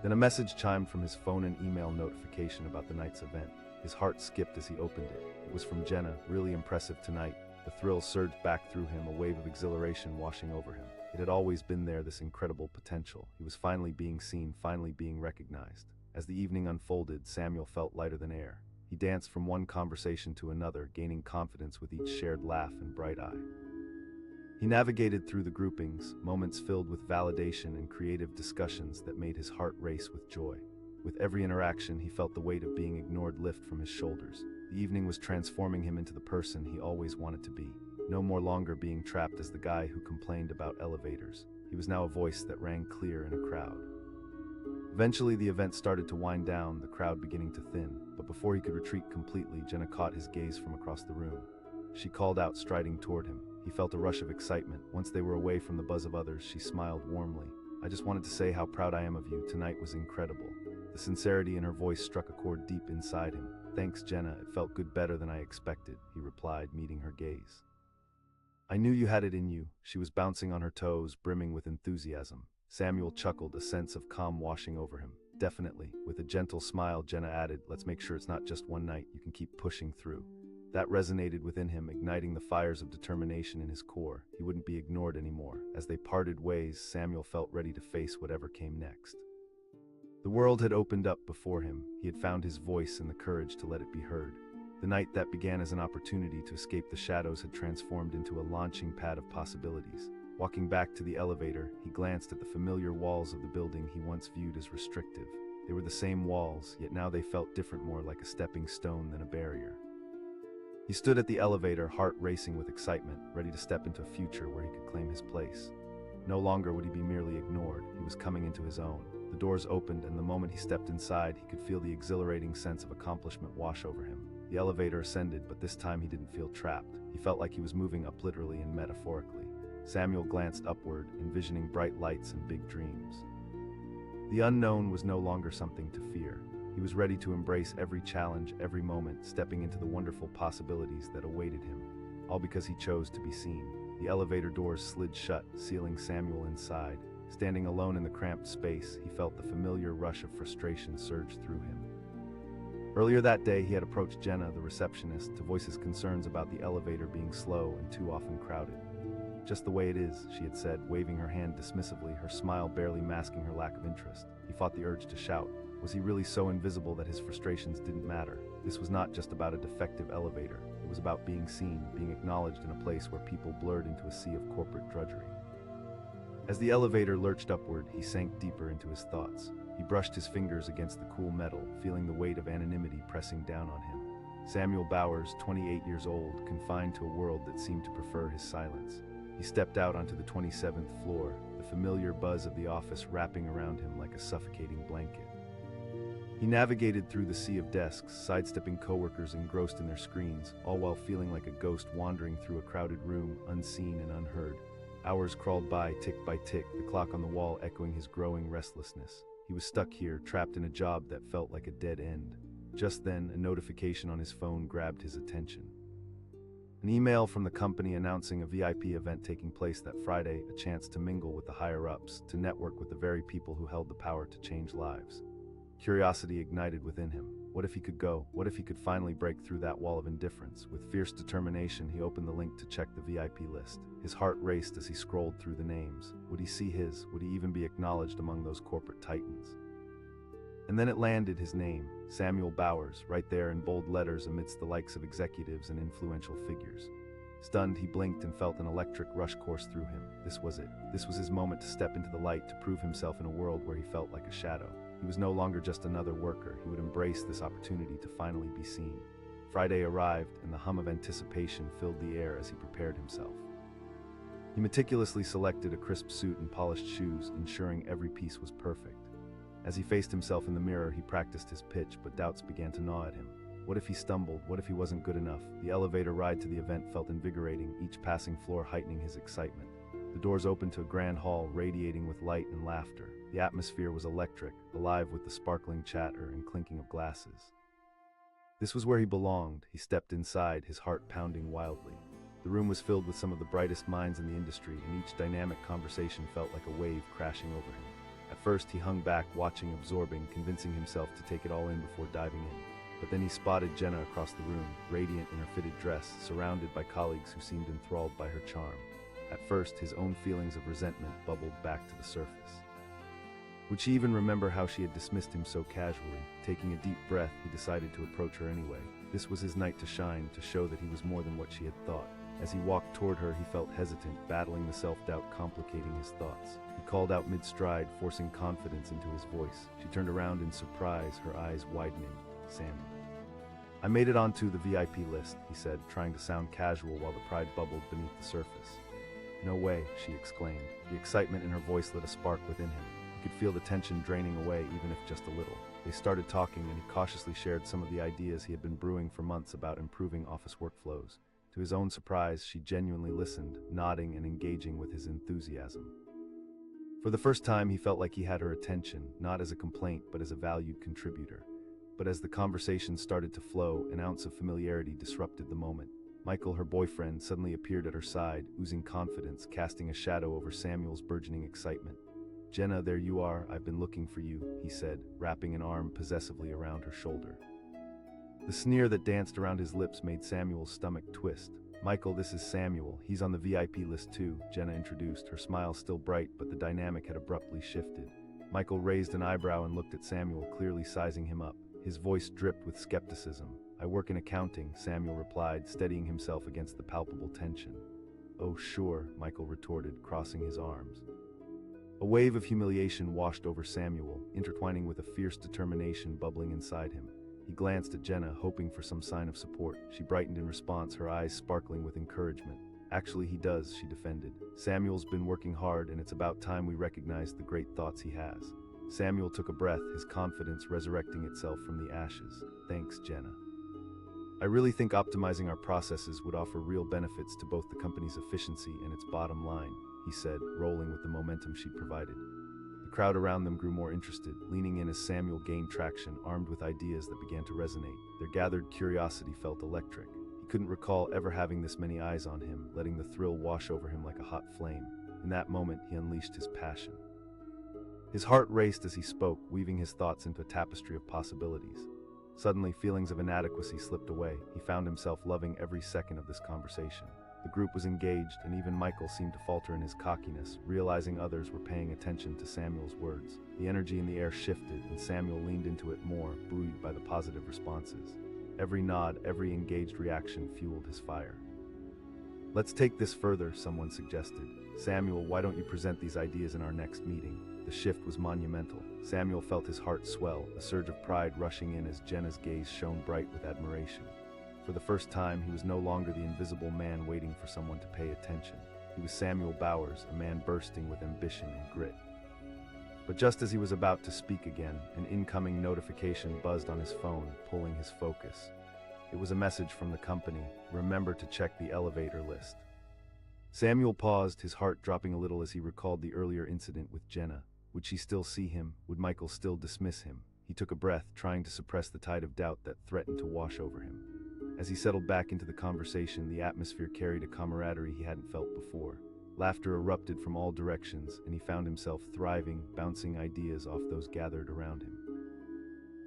Then a message chimed from his phone, an email notification about the night's event. His heart skipped as he opened it. It was from Jenna, really impressive tonight. The thrill surged back through him, a wave of exhilaration washing over him. It had always been there, this incredible potential. He was finally being seen, finally being recognized. As the evening unfolded, Samuel felt lighter than air. He danced from one conversation to another, gaining confidence with each shared laugh and bright eye. He navigated through the groupings, moments filled with validation and creative discussions that made his heart race with joy. With every interaction, he felt the weight of being ignored lift from his shoulders. The evening was transforming him into the person he always wanted to be. No more longer being trapped as the guy who complained about elevators. He was now a voice that rang clear in a crowd. Eventually, the event started to wind down, the crowd beginning to thin. But before he could retreat completely, Jenna caught his gaze from across the room. She called out, striding toward him. He felt a rush of excitement. Once they were away from the buzz of others, she smiled warmly. "I just wanted to say how proud I am of you. Tonight was incredible." The sincerity in her voice struck a chord deep inside him. "Thanks, Jenna. It felt good, better than I expected," he replied, meeting her gaze. "I knew you had it in you." She was bouncing on her toes, brimming with enthusiasm. Samuel chuckled, a sense of calm washing over him. "Definitely." With a gentle smile, Jenna added, "Let's make sure it's not just one night. You can keep pushing through." That resonated within him, igniting the fires of determination in his core. He wouldn't be ignored anymore. As they parted ways, Samuel felt ready to face whatever came next. The world had opened up before him. He had found his voice and the courage to let it be heard. The night that began as an opportunity to escape the shadows had transformed into a launching pad of possibilities. Walking back to the elevator, he glanced at the familiar walls of the building he once viewed as restrictive. They were the same walls, yet now they felt different, more like a stepping stone than a barrier. He stood at the elevator, heart racing with excitement, ready to step into a future where he could claim his place. No longer would he be merely ignored. He was coming into his own. The doors opened, and the moment he stepped inside, he could feel the exhilarating sense of accomplishment wash over him. The elevator ascended, but this time he didn't feel trapped. He felt like he was moving up, literally and metaphorically. Samuel glanced upward, envisioning bright lights and big dreams. The unknown was no longer something to fear. He was ready to embrace every challenge, every moment, stepping into the wonderful possibilities that awaited him, all because he chose to be seen. The elevator doors slid shut, sealing Samuel inside. Standing alone in the cramped space, he felt the familiar rush of frustration surge through him. Earlier that day, he had approached Jenna, the receptionist, to voice his concerns about the elevator being slow and too often crowded. "Just the way it is," she had said, waving her hand dismissively, her smile barely masking her lack of interest. He fought the urge to shout. Was he really so invisible that his frustrations didn't matter? This was not just about a defective elevator. It was about being seen, being acknowledged in a place where people blurred into a sea of corporate drudgery. As the elevator lurched upward, he sank deeper into his thoughts. He brushed his fingers against the cool metal, feeling the weight of anonymity pressing down on him. Samuel Bowers, 28 years old, confined to a world that seemed to prefer his silence. He stepped out onto the 27th floor, the familiar buzz of the office wrapping around him like a suffocating blanket. He navigated through the sea of desks, sidestepping coworkers engrossed in their screens, all while feeling like a ghost wandering through a crowded room, unseen and unheard. Hours crawled by, tick by tick, the clock on the wall echoing his growing restlessness. He was stuck here, trapped in a job that felt like a dead end. Just then, a notification on his phone grabbed his attention. An email from the company announcing a VIP event taking place that Friday, a chance to mingle with the higher-ups, to network with the very people who held the power to change lives. Curiosity ignited within him. What if he could go? What if he could finally break through that wall of indifference? With fierce determination, he opened the link to check the VIP list. His heart raced as he scrolled through the names. Would he see his? Would he even be acknowledged among those corporate titans? And then it landed, his name, Samuel Bowers, right there in bold letters amidst the likes of executives and influential figures. Stunned, he blinked and felt an electric rush course through him. This was it. This was his moment to step into the light, to prove himself in a world where he felt like a shadow. He was no longer just another worker. He would embrace this opportunity to finally be seen. Friday arrived, and the hum of anticipation filled the air as he prepared himself. He meticulously selected a crisp suit and polished shoes, ensuring every piece was perfect. As he faced himself in the mirror, he practiced his pitch, but doubts began to gnaw at him. What if he stumbled? What if he wasn't good enough? The elevator ride to the event felt invigorating, each passing floor heightening his excitement. The doors opened to a grand hall, radiating with light and laughter. The atmosphere was electric, alive with the sparkling chatter and clinking of glasses. This was where he belonged. He stepped inside, his heart pounding wildly. The room was filled with some of the brightest minds in the industry, and each dynamic conversation felt like a wave crashing over him. At first, he hung back, watching, absorbing, convincing himself to take it all in before diving in. But then he spotted Jenna across the room, radiant in her fitted dress, surrounded by colleagues who seemed enthralled by her charm. At first, his own feelings of resentment bubbled back to the surface. Would she even remember how she had dismissed him so casually? Taking a deep breath, he decided to approach her anyway. This was his night to shine, to show that he was more than what she had thought. As he walked toward her, he felt hesitant, battling the self-doubt complicating his thoughts. He called out mid-stride, forcing confidence into his voice. She turned around in surprise, her eyes widening. Samuel. I made it onto the VIP list, he said, trying to sound casual while the pride bubbled beneath the surface. No way, she exclaimed. The excitement in her voice lit a spark within him. He could feel the tension draining away, even if just a little. They started talking, and he cautiously shared some of the ideas he had been brewing for months about improving office workflows. To his own surprise, she genuinely listened, nodding and engaging with his enthusiasm. For the first time, he felt like he had her attention, not as a complaint, but as a valued contributor. But as the conversation started to flow, an ounce of familiarity disrupted the moment. Michael, her boyfriend, suddenly appeared at her side, oozing confidence, casting a shadow over Samuel's burgeoning excitement. Jenna, there you are, I've been looking for you, he said, wrapping an arm possessively around her shoulder. The sneer that danced around his lips made Samuel's stomach twist. Michael, this is Samuel, he's on the VIP list too, Jenna introduced, her smile still bright, but the dynamic had abruptly shifted. Michael raised an eyebrow and looked at Samuel, clearly sizing him up. His voice dripped with skepticism. I work in accounting, Samuel replied, steadying himself against the palpable tension. Oh sure, Michael retorted, crossing his arms. A wave of humiliation washed over Samuel, intertwining with a fierce determination bubbling inside him. He glanced at Jenna, hoping for some sign of support. She brightened in response, her eyes sparkling with encouragement. Actually, he does, she defended. Samuel's been working hard, and it's about time we recognize the great thoughts he has. Samuel took a breath, his confidence resurrecting itself from the ashes. Thanks, Jenna. I really think optimizing our processes would offer real benefits to both the company's efficiency and its bottom line, he said, rolling with the momentum she provided. The crowd around them grew more interested, leaning in as Samuel gained traction, armed with ideas that began to resonate. Their gathered curiosity felt electric. He couldn't recall ever having this many eyes on him, letting the thrill wash over him like a hot flame. In that moment, he unleashed his passion. His heart raced as he spoke, weaving his thoughts into a tapestry of possibilities. Suddenly, feelings of inadequacy slipped away. He found himself loving every second of this conversation. The group was engaged, and even Michael seemed to falter in his cockiness, realizing others were paying attention to Samuel's words. The energy in the air shifted, and Samuel leaned into it more, buoyed by the positive responses. Every nod, every engaged reaction fueled his fire. Let's take this further, someone suggested. Samuel, why don't you present these ideas in our next meeting? The shift was monumental. Samuel felt his heart swell, a surge of pride rushing in as Jenna's gaze shone bright with admiration. For the first time, he was no longer the invisible man waiting for someone to pay attention. He was Samuel Bowers, a man bursting with ambition and grit. But just as he was about to speak again, an incoming notification buzzed on his phone, pulling his focus. It was a message from the company. Remember to check the elevator list. Samuel paused, his heart dropping a little as he recalled the earlier incident with Jenna. Would she still see him? Would Michael still dismiss him? He took a breath, trying to suppress the tide of doubt that threatened to wash over him. As he settled back into the conversation, the atmosphere carried a camaraderie he hadn't felt before. Laughter erupted from all directions, and he found himself thriving, bouncing ideas off those gathered around him.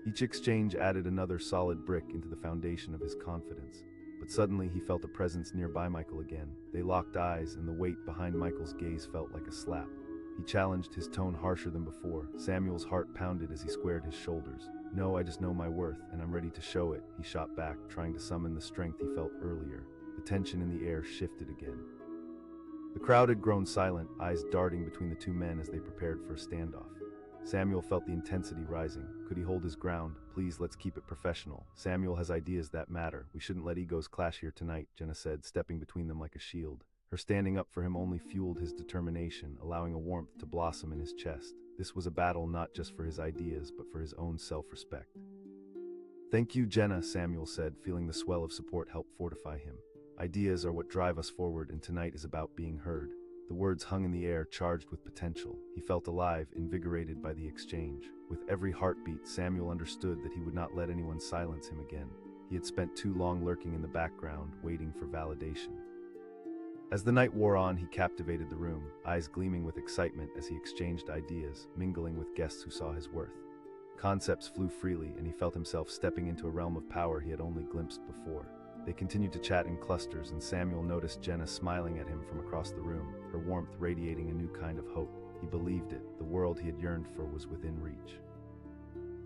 Each exchange added another solid brick into the foundation of his confidence. But suddenly he felt a presence nearby Michael again. They locked eyes, and the weight behind Michael's gaze felt like a slap. He challenged, his tone harsher than before. Samuel's heart pounded as he squared his shoulders. No, I just know my worth, and I'm ready to show it, he shot back, trying to summon the strength he felt earlier. The tension in the air shifted again. The crowd had grown silent, eyes darting between the two men as they prepared for a standoff. Samuel felt the intensity rising. Could he hold his ground? Please, let's keep it professional. Samuel has ideas that matter. We shouldn't let egos clash here tonight, Jenna said, stepping between them like a shield. Her standing up for him only fueled his determination, allowing a warmth to blossom in his chest. This was a battle not just for his ideas, but for his own self-respect. Thank you, Jenna, Samuel said, feeling the swell of support help fortify him. Ideas are what drive us forward, and tonight is about being heard. The words hung in the air, charged with potential. He felt alive, invigorated by the exchange. With every heartbeat, Samuel understood that he would not let anyone silence him again. He had spent too long lurking in the background, waiting for validation. As the night wore on, he captivated the room, eyes gleaming with excitement as he exchanged ideas, mingling with guests who saw his worth. Concepts flew freely, and he felt himself stepping into a realm of power he had only glimpsed before. They continued to chat in clusters, and Samuel noticed Jenna smiling at him from across the room, her warmth radiating a new kind of hope. He believed it. The world he had yearned for was within reach.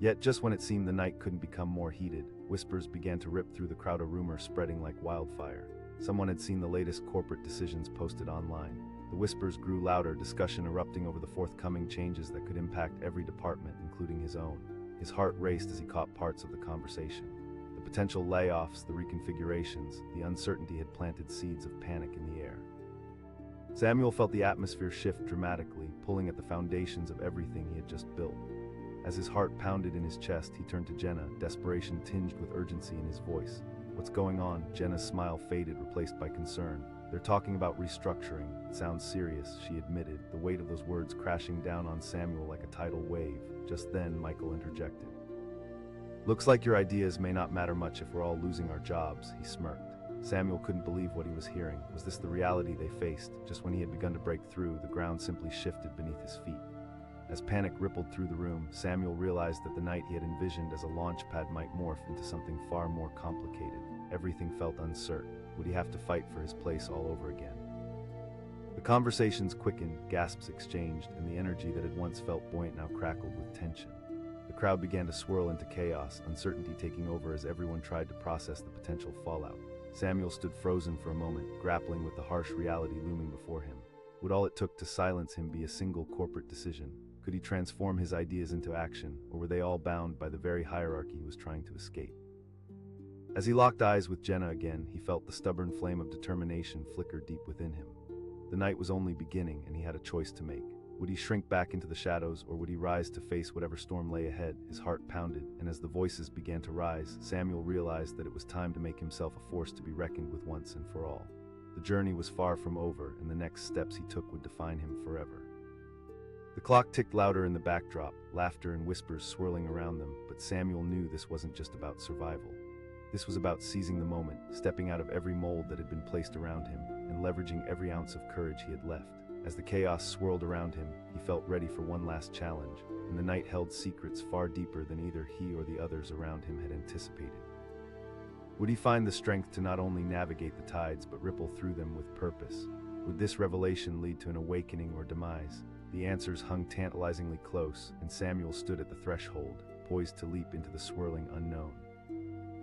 Yet, just when it seemed the night couldn't become more heated, whispers began to rip through the crowd, a rumor spreading like wildfire. Someone had seen the latest corporate decisions posted online. The whispers grew louder, discussion erupting over the forthcoming changes that could impact every department, including his own. His heart raced as he caught parts of the conversation. The potential layoffs, the reconfigurations, the uncertainty had planted seeds of panic in the air. Samuel felt the atmosphere shift dramatically, pulling at the foundations of everything he had just built. As his heart pounded in his chest, he turned to Jenna, desperation tinged with urgency in his voice. "What's going on?" Jenna's smile faded, replaced by concern. "They're talking about restructuring. It sounds serious," she admitted, the weight of those words crashing down on Samuel like a tidal wave. Just then, Michael interjected. "Looks like your ideas may not matter much if we're all losing our jobs," he smirked. Samuel couldn't believe what he was hearing. Was this the reality they faced? Just when he had begun to break through, the ground simply shifted beneath his feet. As panic rippled through the room, Samuel realized that the night he had envisioned as a launch pad might morph into something far more complicated. Everything felt uncertain. Would he have to fight for his place all over again? The conversations quickened, gasps exchanged, and the energy that had once felt buoyant now crackled with tension. The crowd began to swirl into chaos, uncertainty taking over as everyone tried to process the potential fallout. Samuel stood frozen for a moment, grappling with the harsh reality looming before him. Would all it took to silence him be a single corporate decision? Could he transform his ideas into action, or were they all bound by the very hierarchy he was trying to escape? As he locked eyes with Jenna again, he felt the stubborn flame of determination flicker deep within him. The night was only beginning, and he had a choice to make. Would he shrink back into the shadows, or would he rise to face whatever storm lay ahead? His heart pounded, and as the voices began to rise, Samuel realized that it was time to make himself a force to be reckoned with once and for all. The journey was far from over, and the next steps he took would define him forever. The clock ticked louder in the backdrop, laughter and whispers swirling around them, but Samuel knew this wasn't just about survival. This was about seizing the moment, stepping out of every mold that had been placed around him, and leveraging every ounce of courage he had left. As the chaos swirled around him, he felt ready for one last challenge, and the night held secrets far deeper than either he or the others around him had anticipated. Would he find the strength to not only navigate the tides but ripple through them with purpose? Would this revelation lead to an awakening or demise? The answers hung tantalizingly close, and Samuel stood at the threshold, poised to leap into the swirling unknown.